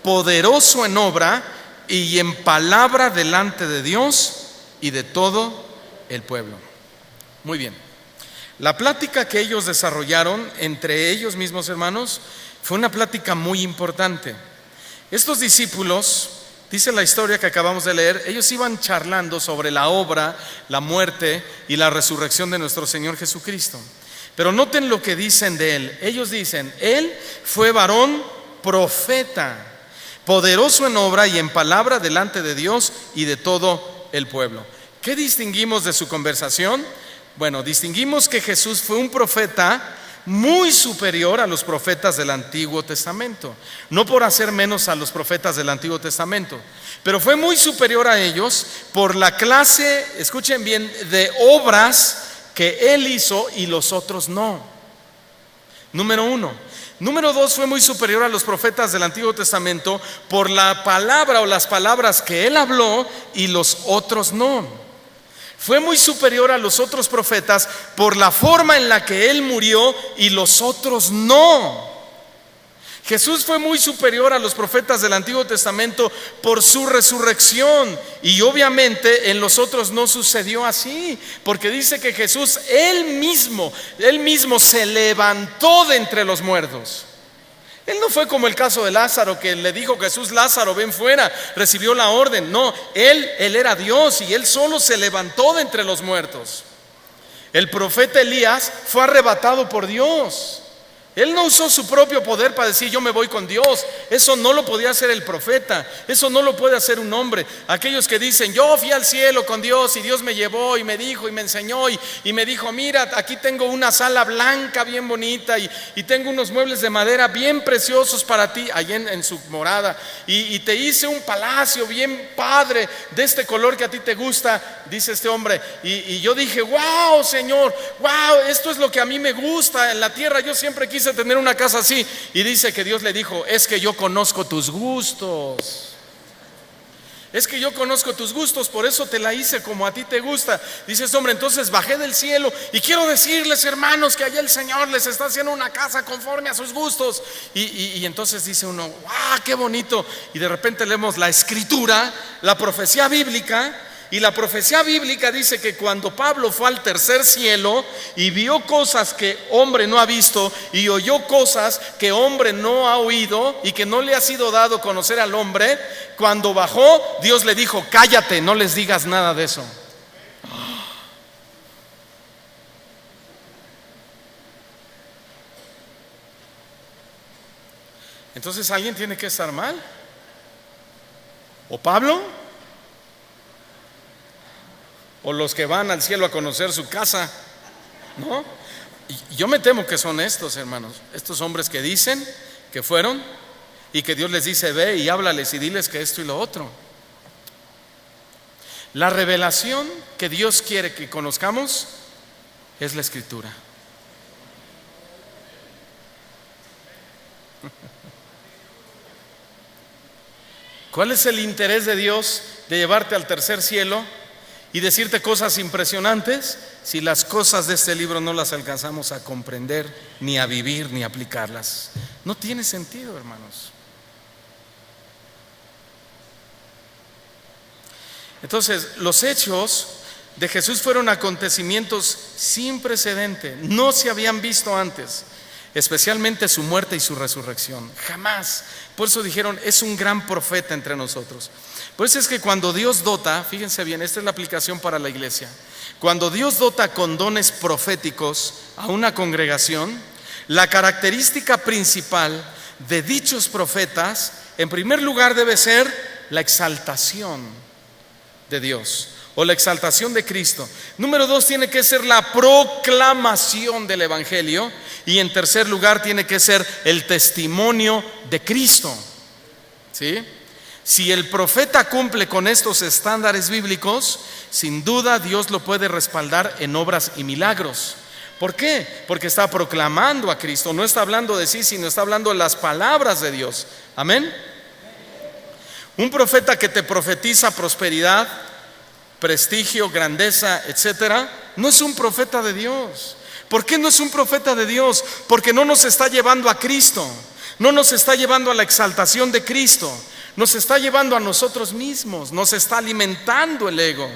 poderoso en obra y en palabra delante de Dios y de todo el pueblo. Muy bien. La plática que ellos desarrollaron entre ellos mismos, hermanos, fue una plática muy importante. Estos discípulos, dice la historia que acabamos de leer, ellos iban charlando sobre la obra, la muerte y la resurrección de nuestro Señor Jesucristo. Pero noten lo que dicen de Él. Ellos dicen: Él fue varón profeta, poderoso en obra y en palabra delante de Dios y de todo el pueblo. ¿Qué distinguimos de su conversación? Bueno, distinguimos que Jesús fue un profeta muy superior a los profetas del Antiguo Testamento. No por hacer menos a los profetas del Antiguo Testamento, pero fue muy superior a ellos por la clase, escuchen bien, de obras que Él hizo y los otros no. Número uno. Número dos, fue muy superior a los profetas del Antiguo Testamento por la palabra o las palabras que Él habló y los otros no. Fue muy superior a los otros profetas por la forma en la que Él murió y los otros no. Jesús fue muy superior a los profetas del Antiguo Testamento por su resurrección, y obviamente en los otros no sucedió así, porque dice que Jesús él mismo se levantó de entre los muertos. Él no fue como el caso de Lázaro, que le dijo Jesús: Lázaro, ven fuera, recibió la orden. No, él era Dios y Él solo se levantó de entre los muertos. El profeta Elías fue arrebatado por Dios. Él no usó su propio poder para decir: yo me voy con Dios. Eso no lo podía hacer el profeta. Eso no lo puede hacer un hombre. Aquellos que dicen: yo fui al cielo con Dios y Dios me llevó y me dijo y me enseñó y me dijo: mira, aquí tengo una sala blanca bien bonita y tengo unos muebles de madera bien preciosos para ti, allí en su morada, y te hice un palacio bien padre de este color que a ti te gusta, dice este hombre. Y yo dije: wow, Señor, wow, esto es lo que a mí me gusta en la tierra. Yo siempre quise tener una casa así. Y dice que Dios le dijo: es que yo conozco tus gustos. Es que yo conozco tus gustos, por eso te la hice como a ti te gusta. Dice este hombre: entonces bajé del cielo y quiero decirles, hermanos, que allá el Señor les está haciendo una casa conforme a sus gustos. Y entonces dice uno: ¡wow, qué bonito! Y de repente leemos la escritura, la profecía bíblica. Y la profecía bíblica dice que cuando Pablo fue al tercer cielo y vio cosas que hombre no ha visto y oyó cosas que hombre no ha oído y que no le ha sido dado conocer al hombre, cuando bajó, Dios le dijo: cállate, no les digas nada de eso. Entonces alguien tiene que estar mal. ¿O Pablo? ¿O los que van al cielo a conocer su casa? ¿No? Y yo me temo que son estos, hermanos, estos hombres que dicen que fueron y que Dios les dice: ve y háblales y diles que esto y lo otro. La revelación que Dios quiere que conozcamos es la Escritura. ¿Cuál es el interés de Dios de llevarte al tercer cielo y decirte cosas impresionantes si las cosas de este libro no las alcanzamos a comprender, ni a vivir, ni a aplicarlas? No tiene sentido, hermanos. Entonces, los hechos de Jesús fueron acontecimientos sin precedente, no se habían visto antes, especialmente su muerte y su resurrección. Jamás. Por eso dijeron: es un gran profeta entre nosotros. Por eso es que cuando Dios dota, fíjense bien, esta es la aplicación para la iglesia. Cuando Dios dota con dones proféticos a una congregación, la característica principal de dichos profetas, en primer lugar, debe ser la exaltación de Dios o la exaltación de Cristo. Número dos, tiene que ser la proclamación del Evangelio. Y en tercer lugar, tiene que ser el testimonio de Cristo. ¿Sí? Si el profeta cumple con estos estándares bíblicos, sin duda Dios lo puede respaldar en obras y milagros. ¿Por qué? Porque está proclamando a Cristo, no está hablando de sí, sino está hablando de las palabras de Dios. Amén. Un profeta que te profetiza prosperidad, prestigio, grandeza, etcétera, no es un profeta de Dios. ¿Por qué no es un profeta de Dios? Porque no nos está llevando a Cristo, no nos está llevando a la exaltación de Cristo, nos está llevando a nosotros mismos, nos está alimentando el ego.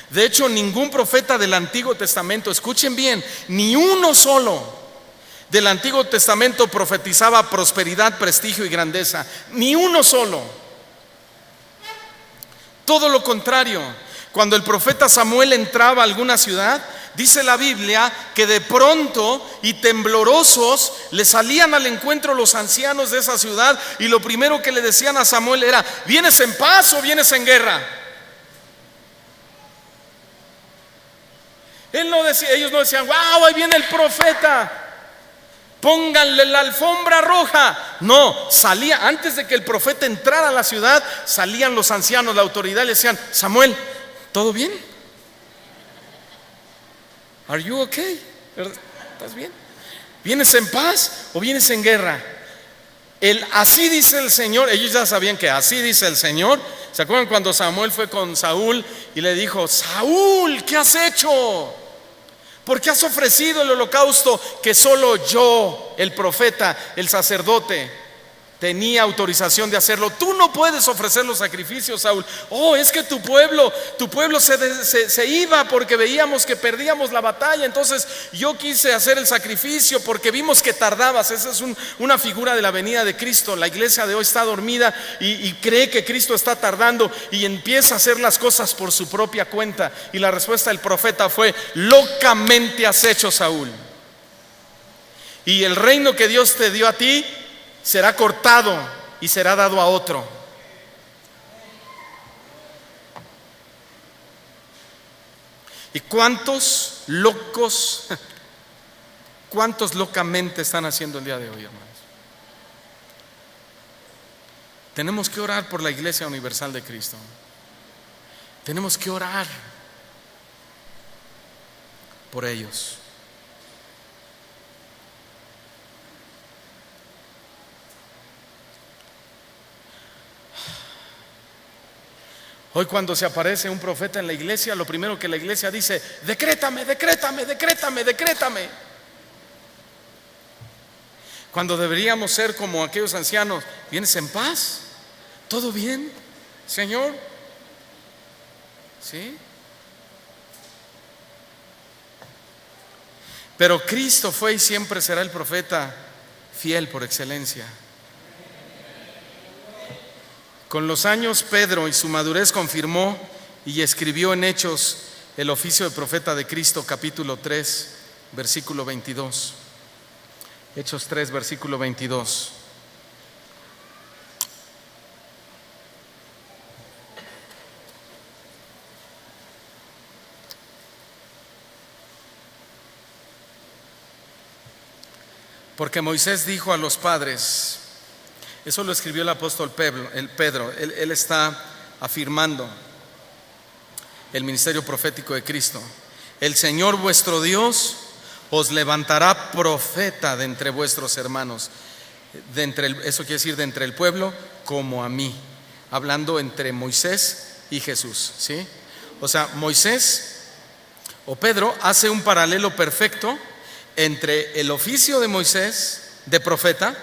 De hecho, ningún profeta del Antiguo Testamento, escuchen bien, ni uno solo del Antiguo Testamento profetizaba prosperidad, prestigio y grandeza. Ni uno solo. Todo lo contrario. Cuando el profeta Samuel entraba a alguna ciudad, dice la Biblia que de pronto y temblorosos le salían al encuentro los ancianos de esa ciudad, y lo primero que le decían a Samuel era: ¿vienes en paz o vienes en guerra? Ellos no decían: wow, ahí viene el profeta, pónganle la alfombra roja. No, salía, antes de que el profeta entrara a la ciudad, salían los ancianos, la autoridad, y le decían: Samuel, ¿todo bien? ¿Are you okay? ¿Estás bien? ¿Vienes en paz o vienes en guerra? Así dice el Señor. Ellos ya sabían que así dice el Señor. ¿Se acuerdan cuando Samuel fue con Saúl y le dijo: Saúl, ¿qué has hecho? ¿Por qué has ofrecido el holocausto que solo yo, el profeta, el sacerdote, tenía autorización de hacerlo? Tú no puedes ofrecer los sacrificios, Saúl. Oh, es que tu pueblo se iba porque veíamos que perdíamos la batalla. Entonces yo quise hacer el sacrificio porque vimos que tardabas. Esa es una figura de la venida de Cristo. La iglesia de hoy está dormida y cree que Cristo está tardando y empieza a hacer las cosas por su propia cuenta. Y la respuesta del profeta fue: locamente has hecho, Saúl. Y el reino que Dios te dio a ti será cortado y será dado a otro. ¿Y cuántos locamente están haciendo el día de hoy, hermanos? Tenemos que orar por la Iglesia Universal de Cristo. Tenemos que orar por ellos. Hoy, cuando se aparece un profeta en la iglesia, lo primero que la iglesia dice: decrétame, decrétame, decrétame, decrétame. Cuando deberíamos ser como aquellos ancianos: ¿vienes en paz? ¿Todo bien, Señor? ¿Sí? Pero Cristo fue y siempre será el profeta fiel por excelencia. Con los años, Pedro y su madurez confirmó y escribió en Hechos el oficio de profeta de Cristo, capítulo 3, versículo 22. Hechos 3, versículo 22. Porque Moisés dijo a los padres. Eso lo escribió el apóstol Pedro. Él está afirmando el ministerio profético de Cristo. El Señor vuestro Dios os levantará profeta de entre vuestros hermanos. Eso quiere decir de entre el pueblo, como a mí. Hablando entre Moisés y Jesús, ¿sí? O sea, Moisés o Pedro hace un paralelo perfecto entre el oficio de Moisés de profeta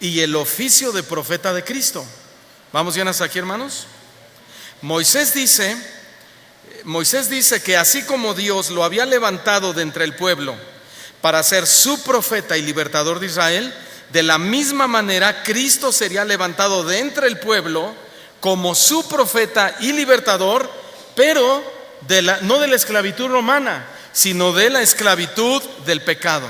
y el oficio de profeta de Cristo. ¿Vamos bien hasta aquí, hermanos? Moisés dice que así como Dios lo había levantado de entre el pueblo para ser su profeta y libertador de Israel, de la misma manera Cristo sería levantado de entre el pueblo como su profeta y libertador, pero no de la esclavitud romana, sino de la esclavitud del pecado.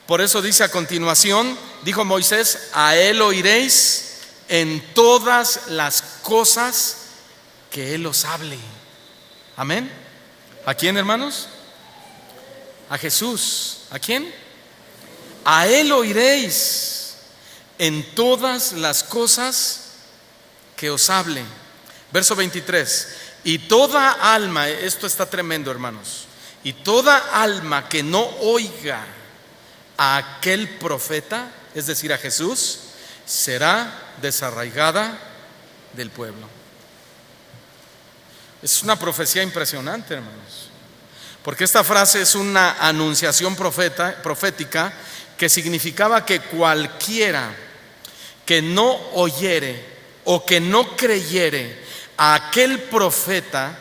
Por eso dice a continuación, dijo Moisés: a él oiréis en todas las cosas que él os hable. Amén. ¿A quién, hermanos? A Jesús. ¿A quién? A él oiréis en todas las cosas que os hable. Verso 23. Y toda alma, esto está tremendo, hermanos, y toda alma que no oiga a aquel profeta, es decir, a Jesús, será desarraigada del pueblo. Es una profecía impresionante, hermanos, porque esta frase es una anunciación profética que significaba que cualquiera que no oyere o que no creyere a aquel profeta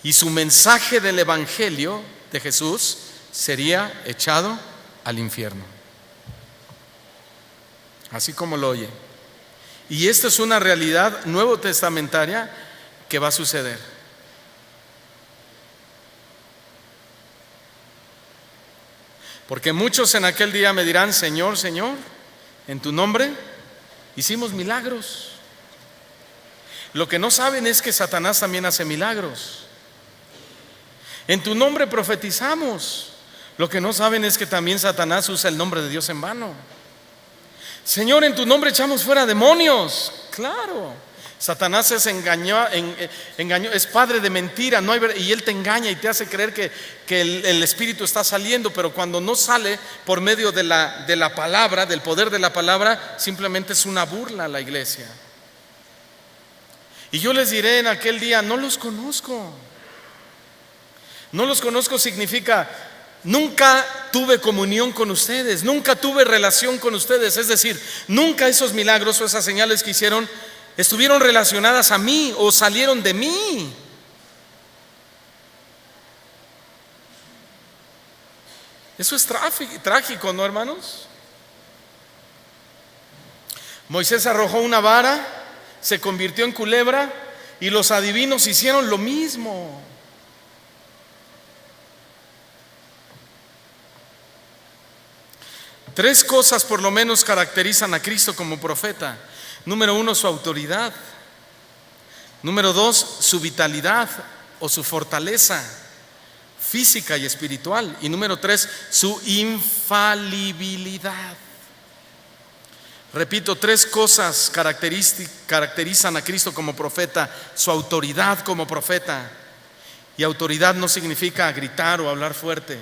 y su mensaje del evangelio de Jesús sería echado al infierno. Así como lo oye. Y esto es una realidad nuevo testamentaria que va a suceder. Porque muchos en aquel día me dirán: Señor, Señor, en tu nombre hicimos milagros. Lo que no saben es que Satanás también hace milagros. En tu nombre profetizamos. Lo que no saben es que también Satanás usa el nombre de Dios en vano. Señor, en tu nombre echamos fuera demonios. Claro, Satanás es engaño, es padre de mentira, y él te engaña y te hace creer que el espíritu está saliendo, pero cuando no sale por medio de la palabra, del poder de la palabra, simplemente es una burla a la iglesia. Y yo les diré en aquel día: no los conozco. No los conozco significa: nunca tuve comunión con ustedes, nunca tuve relación con ustedes. Es decir, nunca esos milagros o esas señales que hicieron estuvieron relacionadas a mí o salieron de mí. Eso es trágico, ¿no, hermanos? Moisés arrojó una vara, se convirtió en culebra, y los adivinos hicieron lo mismo. Tres cosas por lo menos caracterizan a Cristo como profeta. Número 1, su autoridad. Número 2, su vitalidad o su fortaleza física y espiritual. Y número 3, su infalibilidad. Repito, tres cosas caracterizan a Cristo como profeta: su autoridad como profeta. Y autoridad no significa gritar o hablar fuerte.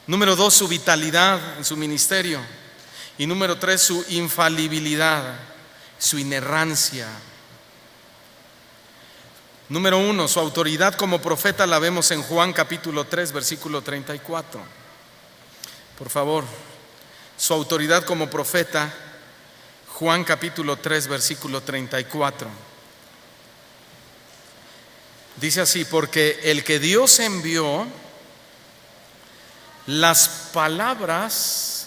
Número 2, su vitalidad en su ministerio. Y número 3, su infalibilidad, su inerrancia. Número 1, su autoridad como profeta la vemos en Juan capítulo 3, versículo 34. Por favor, su autoridad como profeta, Juan capítulo 3, versículo 34. Dice así: porque el que Dios envió, las palabras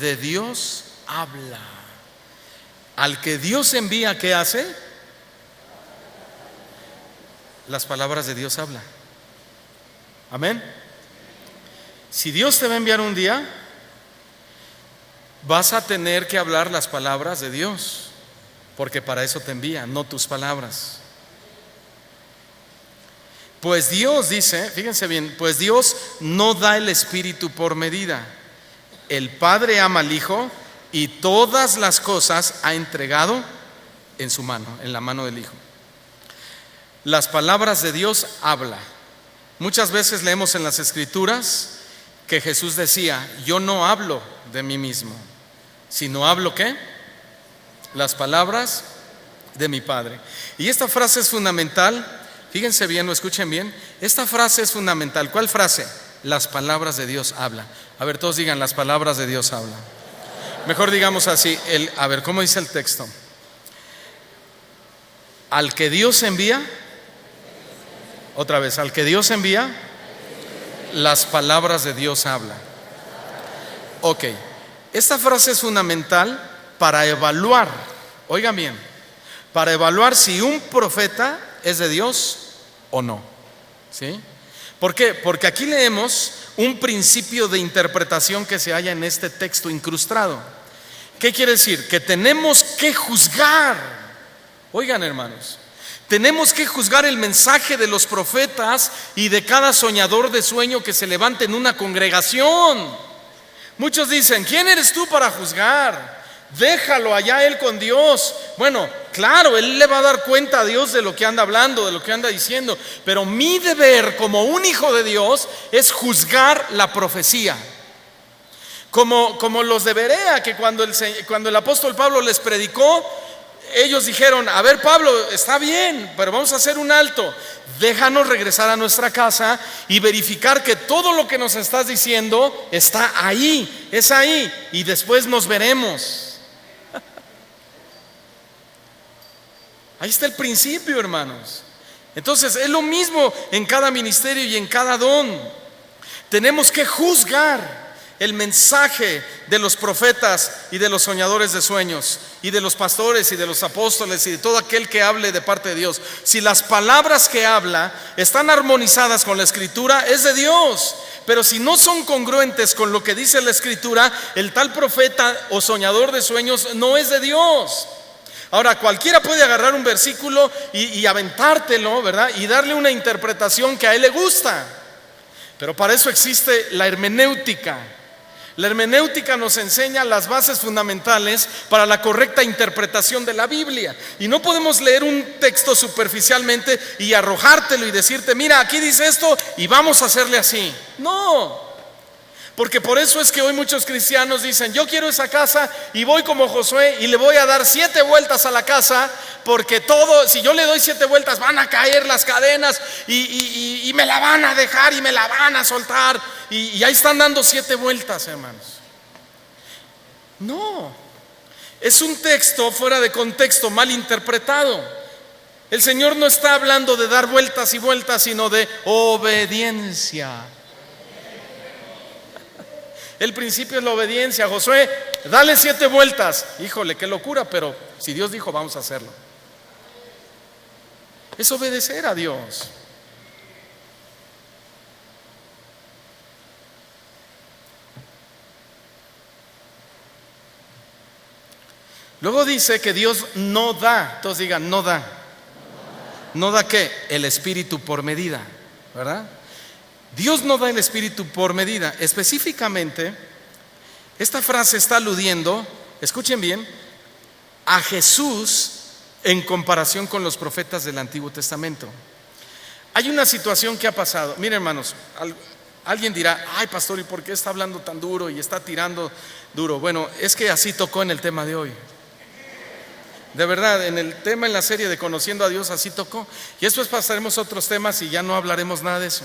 de Dios habla. Al que Dios envía, ¿qué hace? Las palabras de Dios habla. Amén. Si Dios te va a enviar un día, vas a tener que hablar las palabras de Dios, porque para eso te envía, no tus palabras. Pues Dios dice, fíjense bien, pues Dios no da el Espíritu por medida. El Padre ama al Hijo y todas las cosas ha entregado en su mano, en la mano del Hijo. Las palabras de Dios habla. Muchas veces leemos en las Escrituras que Jesús decía: yo no hablo de mí mismo, sino hablo ¿qué? Las palabras de mi Padre. Y esta frase es fundamental. Fíjense bien o escuchen bien. Esta frase es fundamental. ¿Cuál frase? Las palabras de Dios habla. A ver, todos digan: las palabras de Dios habla. Mejor digamos así, a ver, ¿cómo dice el texto? Al que Dios envía, otra vez, al que Dios envía, las palabras de Dios habla. Ok, esta frase es fundamental para evaluar, oigan bien, para evaluar si un profeta es de Dios o no. ¿Sí? ¿Por qué? Porque aquí leemos un principio de interpretación que se halla en este texto incrustado. ¿Qué quiere decir? Que tenemos que juzgar. Oigan, hermanos, tenemos que juzgar el mensaje de los profetas y de cada soñador de sueño que se levante en una congregación. Muchos dicen: ¿quién eres tú para juzgar? Déjalo allá él con Dios. Bueno, claro, él le va a dar cuenta a Dios de lo que anda hablando, de lo que anda diciendo. Pero mi deber como un hijo de Dios es juzgar la profecía. Como los de Berea, que cuando el apóstol Pablo les predicó, ellos dijeron: a ver, Pablo, está bien, pero vamos a hacer un alto. Déjanos regresar a nuestra casa y verificar que todo lo que nos estás diciendo está ahí, es ahí, y después nos veremos. Ahí está el principio, hermanos. Entonces es lo mismo en cada ministerio y en cada don. Tenemos que juzgar el mensaje de los profetas y de los soñadores de sueños y de los pastores y de los apóstoles y de todo aquel que hable de parte de Dios. Si las palabras que habla están armonizadas con la Escritura, es de Dios. Pero si no son congruentes con lo que dice la Escritura, el tal profeta o soñador de sueños no es de Dios. Ahora, cualquiera puede agarrar un versículo y aventártelo, ¿verdad? Y darle una interpretación que a él le gusta. Pero para eso existe la hermenéutica. La hermenéutica nos enseña las bases fundamentales para la correcta interpretación de la Biblia. Y no podemos leer un texto superficialmente y arrojártelo y decirte: mira, aquí dice esto y vamos a hacerle así. No. Porque por eso es que hoy muchos cristianos dicen: yo quiero esa casa y voy como Josué y le voy a dar 7 vueltas a la casa, porque si yo le doy 7 vueltas van a caer las cadenas y me la van a dejar y me la van a soltar, y ahí están dando 7 vueltas, hermanos. No, es un texto fuera de contexto, mal interpretado. El Señor no está hablando de dar vueltas y vueltas, sino de obediencia. El principio es la obediencia. Josué, dale 7 vueltas. Híjole, qué locura, pero si Dios dijo, vamos a hacerlo. Es obedecer a Dios. Luego dice que Dios no da. Todos digan: no da. ¿No da qué? El Espíritu por medida, ¿verdad? Dios no da el Espíritu por medida. Específicamente, esta frase está aludiendo, escuchen bien, a Jesús en comparación con los profetas del Antiguo Testamento. Hay una situación que ha pasado. Miren, hermanos, alguien dirá: ay, pastor, ¿y por qué está hablando tan duro y está tirando duro? Bueno, es que así tocó en el tema de hoy. De verdad, en el tema, en la serie de Conociendo a Dios, así tocó. Y después pasaremos a otros temas y ya no hablaremos nada de eso.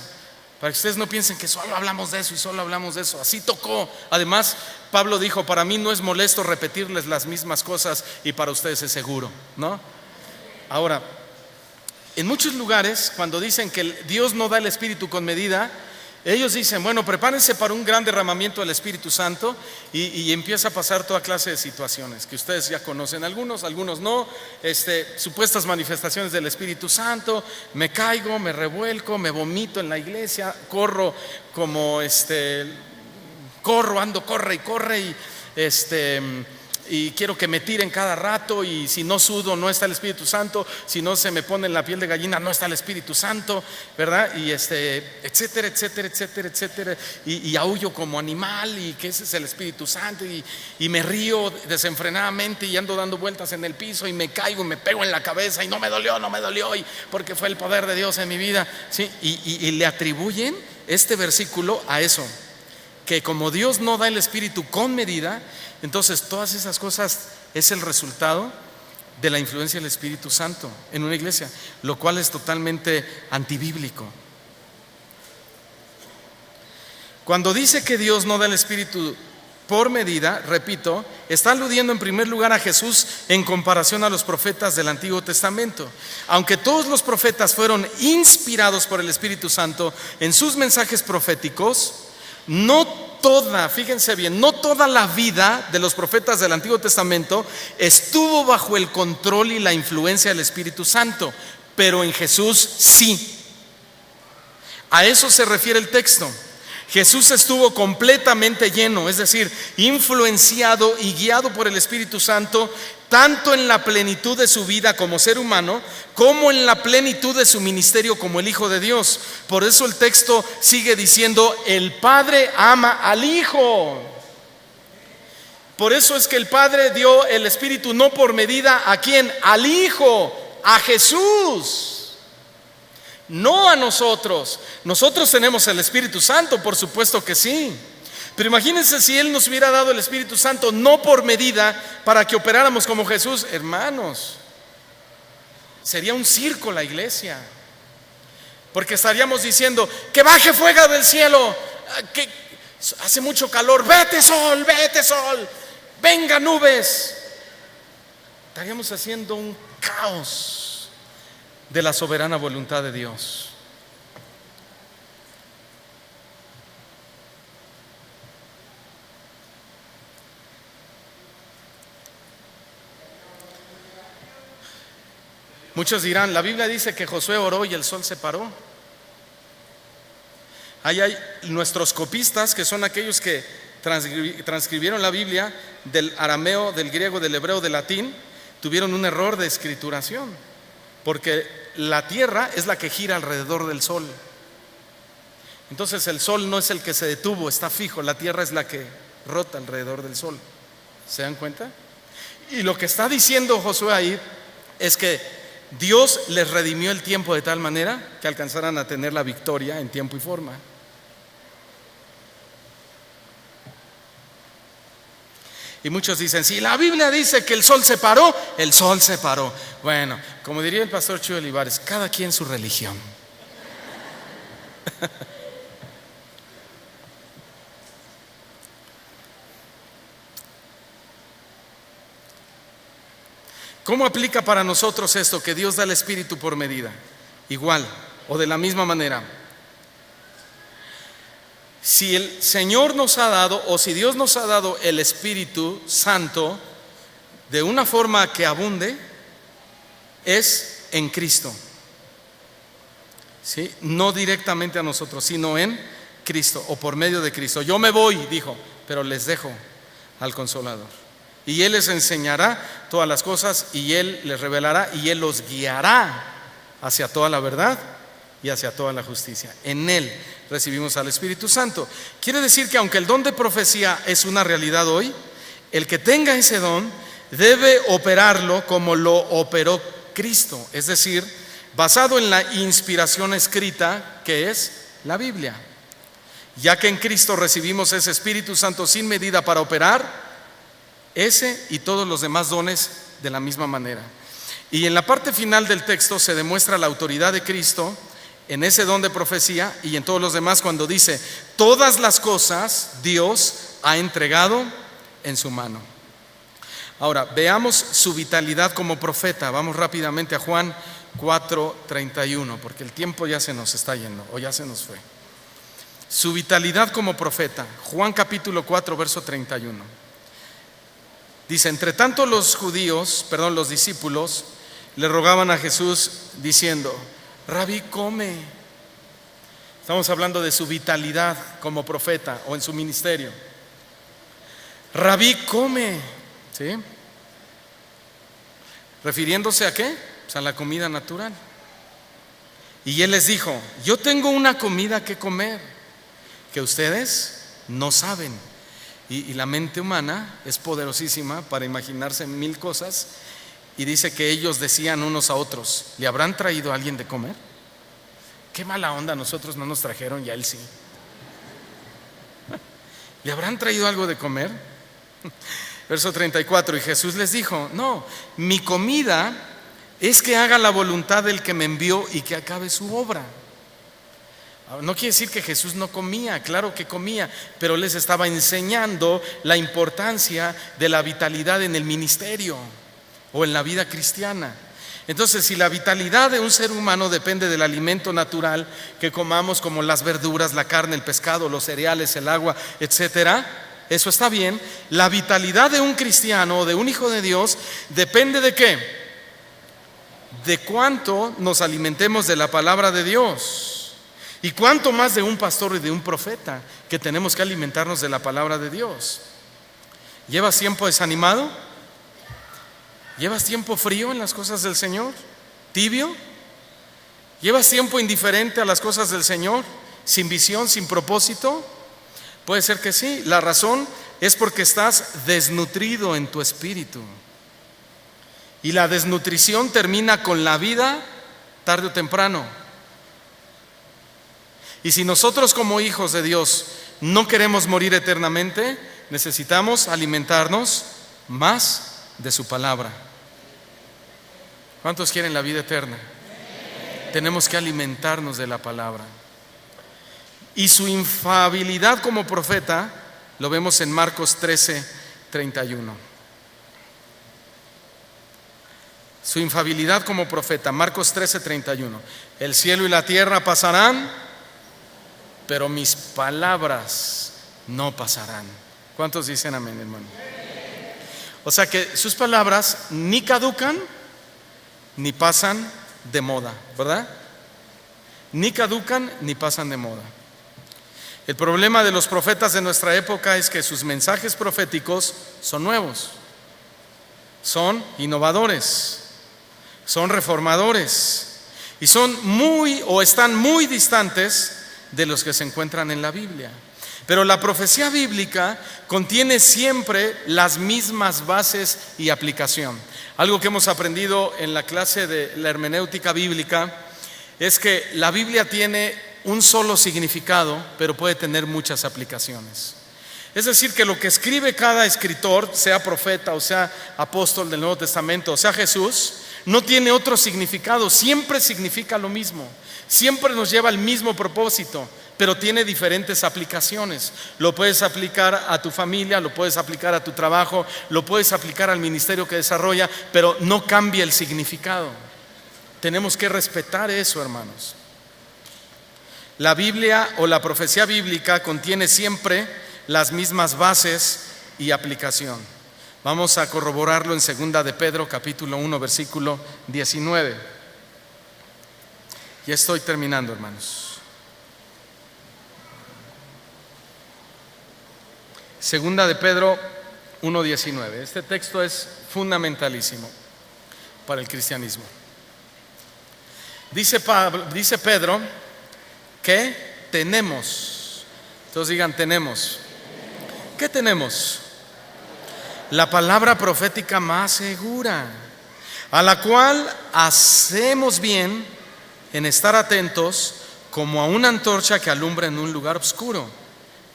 Para que ustedes no piensen que solo hablamos de eso y solo hablamos de eso. Así tocó. Además, Pablo dijo: para mí no es molesto repetirles las mismas cosas, y para ustedes es seguro, ¿no? Ahora, en muchos lugares, cuando dicen que Dios no da el Espíritu con medida, ellos dicen: bueno, prepárense para un gran derramamiento del Espíritu Santo, y empieza a pasar toda clase de situaciones que ustedes ya conocen, algunos no. Supuestas manifestaciones del Espíritu Santo: me caigo, me revuelco, me vomito en la iglesia, corro como corre y corre, y quiero que me tiren cada rato, y si no sudo no está el Espíritu Santo, si no se me pone en la piel de gallina no está el Espíritu Santo, ¿verdad? Y etcétera, etcétera, etcétera, etcétera, y aúllo como animal, y que ese es el Espíritu Santo, y me río desenfrenadamente y ando dando vueltas en el piso, y me caigo y me pego en la cabeza y no me dolió, y porque fue el poder de Dios en mi vida, ¿sí? Y le atribuyen este versículo a eso, que como Dios no da el Espíritu con medida, entonces todas esas cosas es el resultado de la influencia del Espíritu Santo en una iglesia, lo cual es totalmente antibíblico. Cuando dice que Dios no da el Espíritu por medida, repito, está aludiendo en primer lugar a Jesús en comparación a los profetas del Antiguo Testamento. Aunque todos los profetas fueron inspirados por el Espíritu Santo en sus mensajes proféticos, fíjense bien, no toda la vida de los profetas del Antiguo Testamento estuvo bajo el control y la influencia del Espíritu Santo, pero en Jesús sí. A eso se refiere el texto. Jesús estuvo completamente lleno, es decir, influenciado y guiado por el Espíritu Santo, tanto en la plenitud de su vida como ser humano, como en la plenitud de su ministerio como el Hijo de Dios. Por eso el texto sigue diciendo: el Padre ama al Hijo. Por eso es que el Padre dio el Espíritu no por medida ¿a quién? Al Hijo, a Jesús, no a nosotros. Nosotros tenemos el Espíritu Santo, por supuesto que sí. Pero imagínense si Él nos hubiera dado el Espíritu Santo no por medida para que operáramos como Jesús. Hermanos, sería un circo la iglesia, porque estaríamos diciendo que baje fuego del cielo, que hace mucho calor, vete sol, venga nubes. Estaríamos haciendo un caos de la soberana voluntad de Dios. Muchos dirán, la Biblia dice que Josué oró y el sol se paró. Ahí hay nuestros copistas, que son aquellos que transcribieron la Biblia del arameo, del griego, del hebreo, del latín. Tuvieron un error de escrituración, porque la tierra es la que gira alrededor del sol. Entonces el sol no es el que se detuvo, está fijo. La tierra es la que rota alrededor del sol. ¿Se dan cuenta? Y lo que está diciendo Josué ahí es que Dios les redimió el tiempo de tal manera que alcanzaran a tener la victoria en tiempo y forma. Y muchos dicen, si la Biblia dice que el sol se paró, el sol se paró. Bueno, como diría el pastor Chuy Olivares, cada quien su religión. ¿Cómo aplica para nosotros esto, que Dios da el Espíritu por medida? Igual o de la misma manera. Si el Señor nos ha dado, o si Dios nos ha dado el Espíritu Santo de una forma que abunde, es en Cristo. ¿Sí? No directamente a nosotros, sino en Cristo o por medio de Cristo. Yo me voy, dijo, pero les dejo al Consolador. Y Él les enseñará todas las cosas, y Él les revelará, y Él los guiará hacia toda la verdad y hacia toda la justicia. En Él recibimos al Espíritu Santo. Quiere decir que aunque el don de profecía es una realidad hoy, el que tenga ese don debe operarlo como lo operó Cristo, es decir, basado en la inspiración escrita, que es la Biblia. Ya que en Cristo recibimos ese Espíritu Santo sin medida para operar ese y todos los demás dones de la misma manera. Y en la parte final del texto se demuestra la autoridad de Cristo en ese don de profecía y en todos los demás, cuando dice: todas las cosas Dios ha entregado en su mano. Ahora veamos su vitalidad como profeta. Vamos rápidamente a Juan 4:31, porque el tiempo ya se nos está yendo, o ya se nos fue. Su vitalidad como profeta. Juan capítulo 4, verso 31. Dice: entre tanto los discípulos le rogaban a Jesús diciendo: Rabí, come. Estamos hablando de su vitalidad como profeta o en su ministerio. Rabí, come. ¿Sí? ¿Refiriéndose a qué? Pues a la comida natural. Y Él les dijo: yo tengo una comida que comer que ustedes no saben. Y la mente humana es poderosísima para imaginarse mil cosas. Y dice que ellos decían unos a otros: ¿le habrán traído a alguien de comer? Qué mala onda, nosotros no nos trajeron y a él sí. ¿Le habrán traído algo de comer? Verso 34, y Jesús les dijo: no, mi comida es que haga la voluntad del que me envió y que acabe su obra. No quiere decir que Jesús no comía, claro que comía, pero les estaba enseñando la importancia de la vitalidad en el ministerio o en la vida cristiana. Entonces, si la vitalidad de un ser humano depende del alimento natural que comamos, como las verduras, la carne, el pescado, los cereales, el agua, etcétera, eso está bien. La vitalidad de un cristiano o de un hijo de Dios depende ¿de qué? De cuánto nos alimentemos de la palabra de Dios. Y cuánto más de un pastor y de un profeta, que tenemos que alimentarnos de la palabra de Dios. ¿Llevas tiempo desanimado? ¿Llevas tiempo frío en las cosas del Señor? ¿Tibio? ¿Llevas tiempo indiferente a las cosas del Señor? ¿Sin visión, sin propósito? Puede ser que sí. La razón es porque estás desnutrido en tu espíritu. Y la desnutrición termina con la vida tarde o temprano. Y si nosotros como hijos de Dios no queremos morir eternamente, necesitamos alimentarnos más de su palabra. ¿Cuántos quieren la vida eterna? Tenemos que alimentarnos de la palabra. Y su infalibilidad como profeta lo vemos en Marcos 13:31. Su infalibilidad como profeta, Marcos 13:31. El cielo y la tierra pasarán, pero mis palabras no pasarán. ¿Cuántos dicen amén, hermano? O sea que sus palabras ni caducan ni pasan de moda, ¿verdad? Ni caducan ni pasan de moda. El problema de los profetas de nuestra época es que sus mensajes proféticos son nuevos, son innovadores, son reformadores y están muy distantes de los que se encuentran en la Biblia. Pero la profecía bíblica contiene siempre las mismas bases y aplicación. Algo que hemos aprendido en la clase de la hermenéutica bíblica es que la Biblia tiene un solo significado, pero puede tener muchas aplicaciones. Es decir, que lo que escribe cada escritor, sea profeta o sea apóstol del Nuevo Testamento, o sea Jesús, no tiene otro significado, siempre significa lo mismo, siempre nos lleva al mismo propósito, pero tiene diferentes aplicaciones. Lo puedes aplicar a tu familia, lo puedes aplicar a tu trabajo, lo puedes aplicar al ministerio que desarrolla, pero no cambia el significado. Tenemos que respetar eso, hermanos. La Biblia o la profecía bíblica contiene siempre las mismas bases y aplicación. Vamos a corroborarlo en 2 de Pedro capítulo 1 versículo 19. Ya estoy terminando, hermanos. 2 de Pedro 1:19. Este texto es fundamentalísimo para el cristianismo. Dice Pedro que tenemos. Entonces digan, tenemos. ¿Qué tenemos? La palabra profética más segura, a la cual hacemos bien en estar atentos como a una antorcha que alumbra en un lugar oscuro,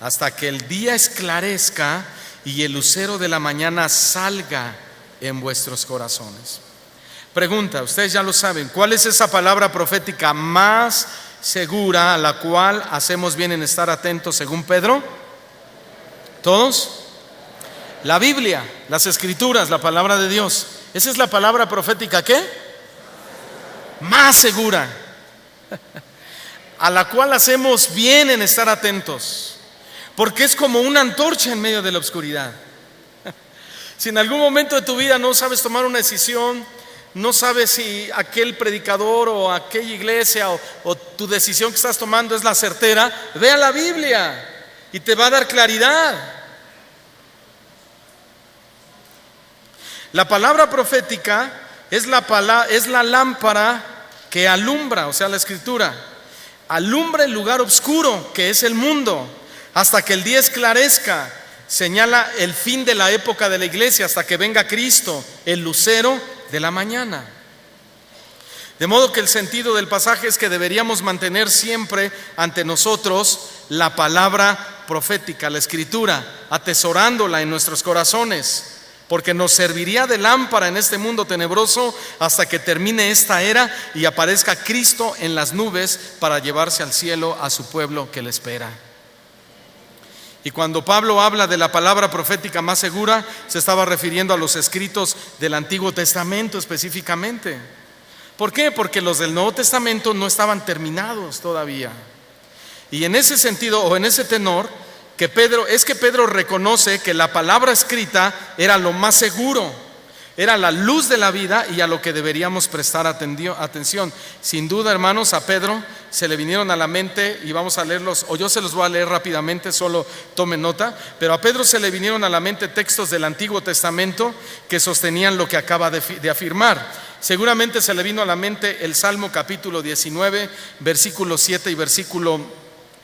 hasta que el día esclarezca y el lucero de la mañana salga en vuestros corazones. Pregunta, ustedes ya lo saben, ¿cuál es esa palabra profética más segura a la cual hacemos bien en estar atentos según Pedro? ¿Todos? La Biblia, las Escrituras, la palabra de Dios. Esa es la palabra profética, ¿qué? Más segura, a la cual hacemos bien en estar atentos, porque es como una antorcha en medio de la oscuridad. Si en algún momento de tu vida no sabes tomar una decisión, no sabes si aquel predicador o aquella iglesia o tu decisión que estás tomando es la certera, ve a la Biblia y te va a dar claridad. La palabra profética es la lámpara que alumbra, o sea, la Escritura, alumbra el lugar oscuro que es el mundo, hasta que el día esclarezca. Señala el fin de la época de la iglesia hasta que venga Cristo, el lucero de la mañana. De modo que el sentido del pasaje es que deberíamos mantener siempre ante nosotros la palabra profética, la Escritura, atesorándola en nuestros corazones, porque nos serviría de lámpara en este mundo tenebroso hasta que termine esta era y aparezca Cristo en las nubes para llevarse al cielo a su pueblo que le espera. Y cuando Pablo habla de la palabra profética más segura, se estaba refiriendo a los escritos del Antiguo Testamento específicamente. ¿Por qué? Porque los del Nuevo Testamento no estaban terminados todavía. Y en ese sentido, o en ese tenor, que Pedro reconoce que la palabra escrita era lo más seguro, era la luz de la vida y a lo que deberíamos prestar atención. Sin duda, hermanos, a Pedro se le vinieron a la mente, y vamos a leerlos, o yo se los voy a leer rápidamente, solo tomen nota, pero a Pedro se le vinieron a la mente textos del Antiguo Testamento que sostenían lo que acaba de afirmar. Seguramente se le vino a la mente el Salmo capítulo 19, versículo 7 y versículo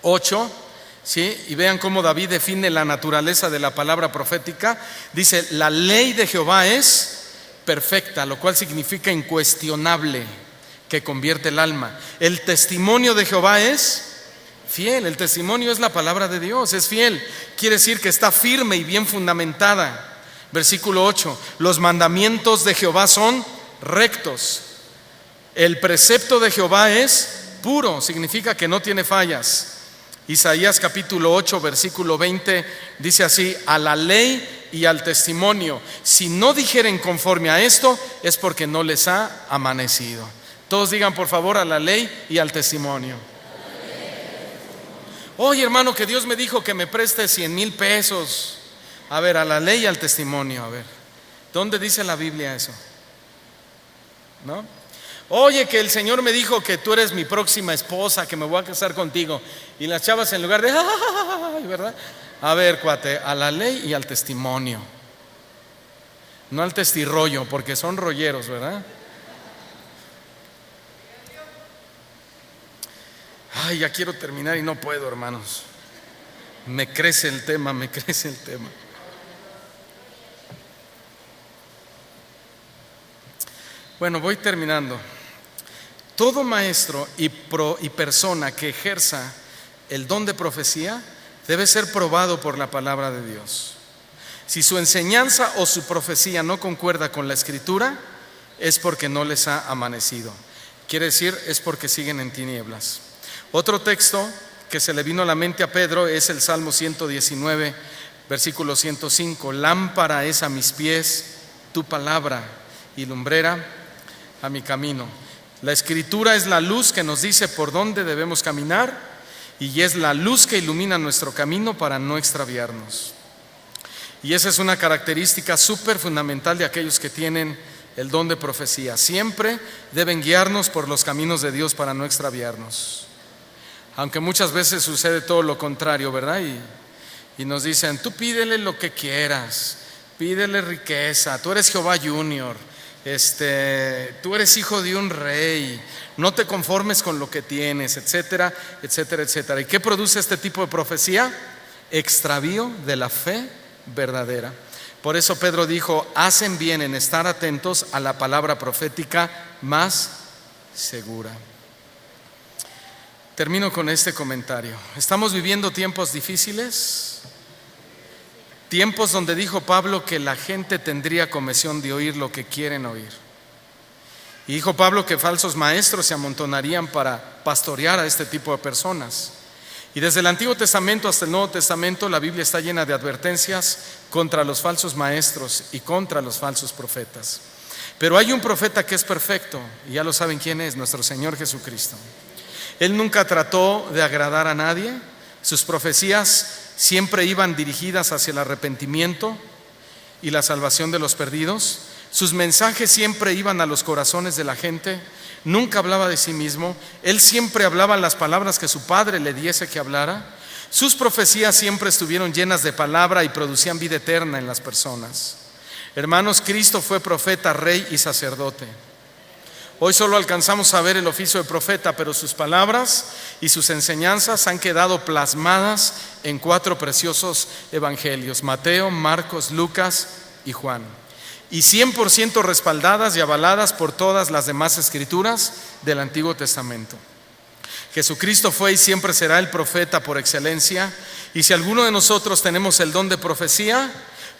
8, ¿Sí? Y vean cómo David define la naturaleza de la palabra profética. Dice: la ley de Jehová es perfecta, lo cual significa incuestionable, que convierte el alma. El testimonio de Jehová es fiel. El testimonio es la palabra de Dios, es fiel. Quiere decir que está firme y bien fundamentada. Versículo 8: los mandamientos de Jehová son rectos. El precepto de Jehová es puro, significa que no tiene fallas. Isaías capítulo 8 versículo 20 dice así: a la ley y al testimonio, si no dijeren conforme a esto, es porque no les ha amanecido. Todos digan por favor: a la ley y al testimonio. Oye, hermano, que Dios me dijo que me preste 100,000 pesos. A ver, a la ley y al testimonio. A ver, ¿dónde dice la Biblia eso? ¿No? Oye, que el Señor me dijo que tú eres mi próxima esposa, que me voy a casar contigo. Y las chavas, en lugar de ¡ay!, ¿verdad? A ver, cuate, a la ley y al testimonio. No al testirollo, porque son rolleros, ¿verdad? Ay, ya quiero terminar y no puedo, hermanos. Me crece el tema. Bueno, voy terminando. Todo maestro y persona que ejerza el don de profecía debe ser probado por la palabra de Dios. Si su enseñanza o su profecía no concuerda con la Escritura, es porque no les ha amanecido. Quiere decir, es porque siguen en tinieblas. Otro texto que se le vino a la mente a Pedro es el Salmo 119, versículo 105. Lámpara es a mis pies tu palabra y lumbrera a mi camino. La Escritura es la luz que nos dice por dónde debemos caminar, y es la luz que ilumina nuestro camino para no extraviarnos. Y esa es una característica súper fundamental de aquellos que tienen el don de profecía. Siempre deben guiarnos por los caminos de Dios para no extraviarnos. Aunque muchas veces sucede todo lo contrario, ¿verdad? Y nos dicen: tú pídele lo que quieras, pídele riqueza, tú eres Jehová Junior, tú eres hijo de un rey, no te conformes con lo que tienes, etcétera, etcétera, etcétera. ¿Y qué produce este tipo de profecía? Extravío de la fe verdadera. Por eso Pedro dijo: hacen bien en estar atentos a la palabra profética más segura. Termino con este comentario. Estamos viviendo tiempos difíciles, tiempos donde dijo Pablo que la gente tendría comezón de oír lo que quieren oír. Y dijo Pablo que falsos maestros se amontonarían para pastorear a este tipo de personas. Y desde el Antiguo Testamento hasta el Nuevo Testamento, la Biblia está llena de advertencias contra los falsos maestros y contra los falsos profetas. Pero hay un profeta que es perfecto, y ya lo saben quién es: nuestro Señor Jesucristo. Él nunca trató de agradar a nadie. Sus profecías siempre iban dirigidas hacia el arrepentimiento y la salvación de los perdidos. Sus mensajes siempre iban a los corazones de la gente. Nunca hablaba de sí mismo. Él siempre hablaba las palabras que su Padre le diese que hablara. Sus profecías siempre estuvieron llenas de palabra y producían vida eterna en las personas. Hermanos, Cristo fue profeta, rey y sacerdote. Hoy solo alcanzamos a ver el oficio de profeta, pero sus palabras y sus enseñanzas han quedado plasmadas en 4 preciosos evangelios: Mateo, Marcos, Lucas y Juan, y 100% respaldadas y avaladas por todas las demás escrituras del Antiguo Testamento. Jesucristo fue y siempre será el profeta por excelencia, y si alguno de nosotros tenemos el don de profecía,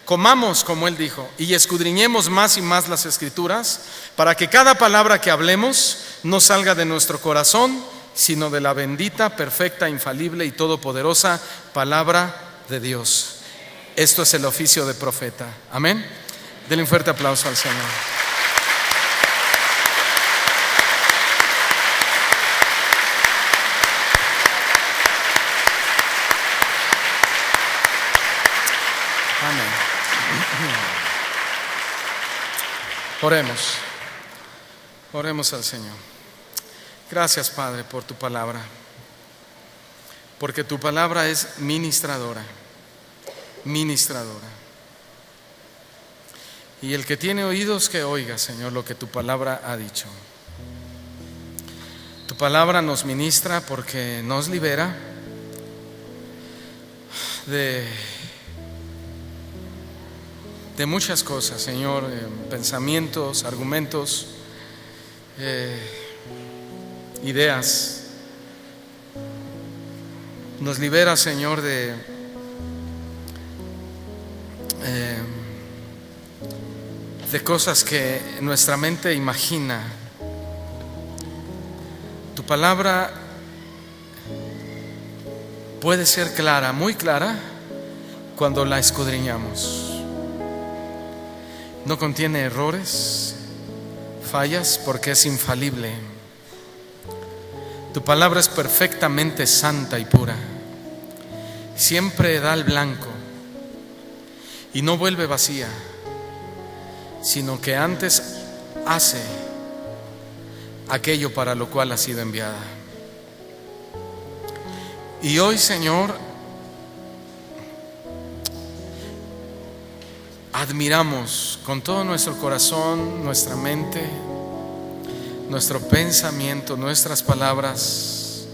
comamos como Él dijo y escudriñemos más y más las Escrituras, para que cada palabra que hablemos no salga de nuestro corazón, sino de la bendita, perfecta, infalible y todopoderosa palabra de Dios. Esto es el oficio de profeta. Amén. Denle un fuerte aplauso al Señor. Amén. Oremos al Señor. Gracias, Padre, por tu palabra, porque tu palabra es ministradora. Y el que tiene oídos, que oiga, Señor, lo que tu palabra ha dicho. Tu palabra nos ministra porque nos libera, de muchas cosas, Señor, pensamientos, argumentos, ideas. Nos libera, Señor, de cosas que nuestra mente imagina. Tu palabra puede ser clara, muy clara, cuando la escudriñamos. No contiene errores, fallas, porque es infalible. Tu palabra es perfectamente santa y pura. Siempre da el blanco y no vuelve vacía, sino que antes hace aquello para lo cual ha sido enviada. Y hoy, Señor, admiramos con todo nuestro corazón, nuestra mente, nuestro pensamiento, nuestras palabras,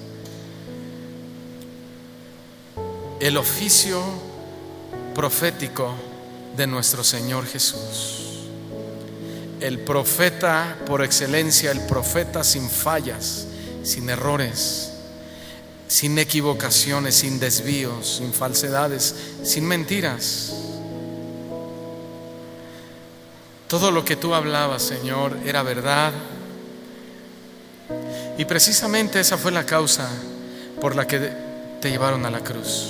el oficio profético de nuestro Señor Jesús, el profeta por excelencia, el profeta sin fallas, sin errores, sin equivocaciones, sin desvíos, sin falsedades, sin mentiras. Todo lo que tú hablabas, Señor, era verdad. Y precisamente esa fue la causa por la que te llevaron a la cruz.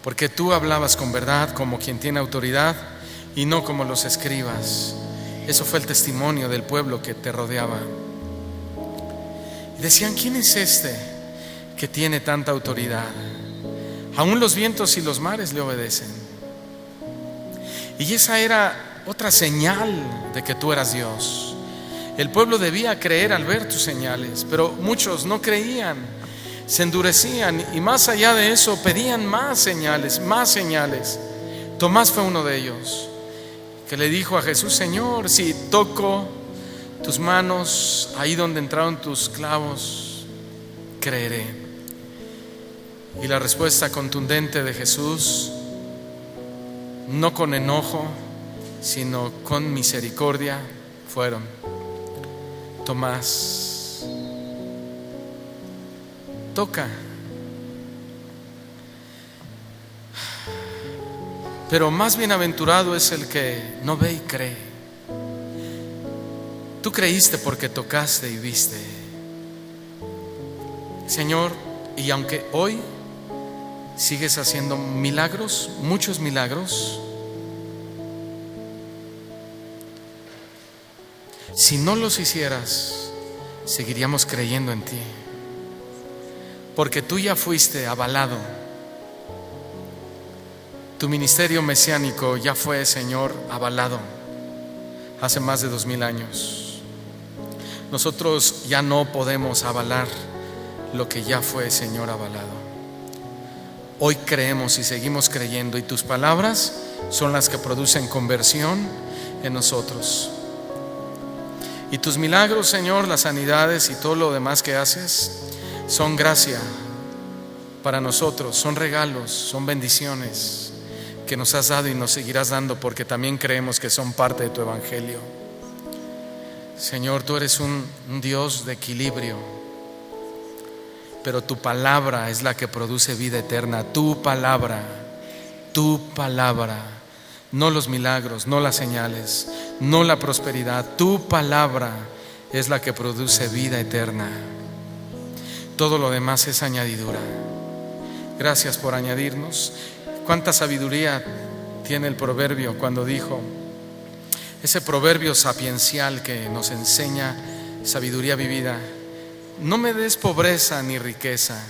Porque tú hablabas con verdad, como quien tiene autoridad, y no como los escribas. Eso fue el testimonio del pueblo que te rodeaba. Y decían: ¿quién es este que tiene tanta autoridad? Aún los vientos y los mares le obedecen. Y esa era otra señal de que tú eras Dios. El pueblo debía creer al ver tus señales, pero muchos no creían, se endurecían, y más allá de eso pedían más señales, más señales. Tomás fue uno de ellos, que le dijo a Jesús: Señor, si toco tus manos ahí donde entraron tus clavos, creeré. Y la respuesta contundente de Jesús, no con enojo, sino con misericordia, fueron: Tomás, toca. Pero más bienaventurado es el que no ve y cree. Tú creíste porque tocaste y viste, Señor. Y aunque hoy sigues haciendo milagros, muchos milagros, si no los hicieras, seguiríamos creyendo en ti, porque tú ya fuiste avalado. Tu ministerio mesiánico ya fue, Señor, avalado hace más de 2000 años. Nosotros ya no podemos avalar lo que ya fue, Señor, avalado. Hoy creemos y seguimos creyendo, y tus palabras son las que producen conversión en nosotros. Y tus milagros, Señor, las sanidades y todo lo demás que haces, son gracia para nosotros, son regalos, son bendiciones que nos has dado y nos seguirás dando, porque también creemos que son parte de tu evangelio. Señor, tú eres un Dios de equilibrio, pero tu palabra es la que produce vida eterna. Tu palabra, no los milagros, no las señales, no la prosperidad. Tu palabra es la que produce vida eterna. Todo lo demás es añadidura. Gracias por añadirnos. Cuánta sabiduría tiene el proverbio cuando dijo, ese proverbio sapiencial que nos enseña sabiduría vivida: no me des pobreza ni riqueza,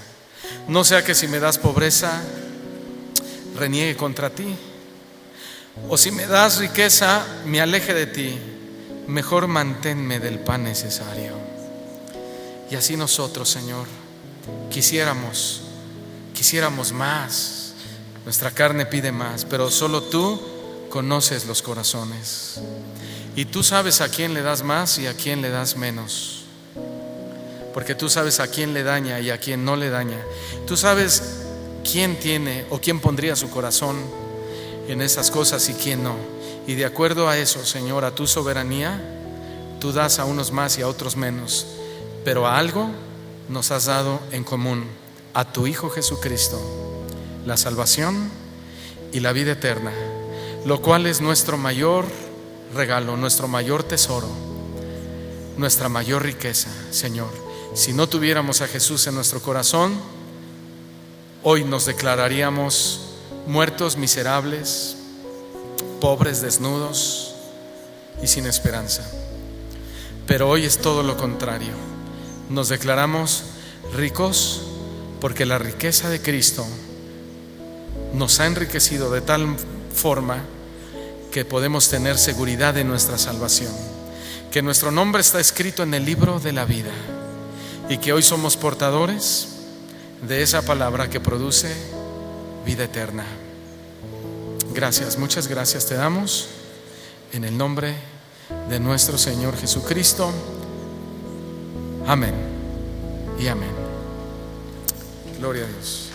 no sea que si me das pobreza reniegue contra ti, o si me das riqueza me aleje de ti. Mejor manténme del pan necesario. Y así nosotros, Señor, quisiéramos más. Nuestra carne pide más, pero solo tú conoces los corazones, y tú sabes a quién le das más y a quién le das menos, porque tú sabes a quién le daña y a quién no le daña. Tú sabes quién tiene o quién pondría su corazón en esas cosas y quién no. Y de acuerdo a eso, Señor, a tu soberanía, tú das a unos más y a otros menos, pero a algo nos has dado en común: a tu Hijo Jesucristo, la salvación y la vida eterna, lo cual es nuestro mayor regalo, nuestro mayor tesoro, nuestra mayor riqueza, Señor. Si no tuviéramos a Jesús en nuestro corazón, hoy nos declararíamos muertos, miserables, pobres, desnudos y sin esperanza. Pero hoy es todo lo contrario. Nos declaramos ricos porque la riqueza de Cristo nos ha enriquecido de tal forma que podemos tener seguridad en nuestra salvación, que nuestro nombre está escrito en el libro de la vida y que hoy somos portadores de esa palabra que produce vida eterna. Gracias, muchas gracias te damos en el nombre de nuestro Señor Jesucristo. Amén y amén. Gloria a Dios.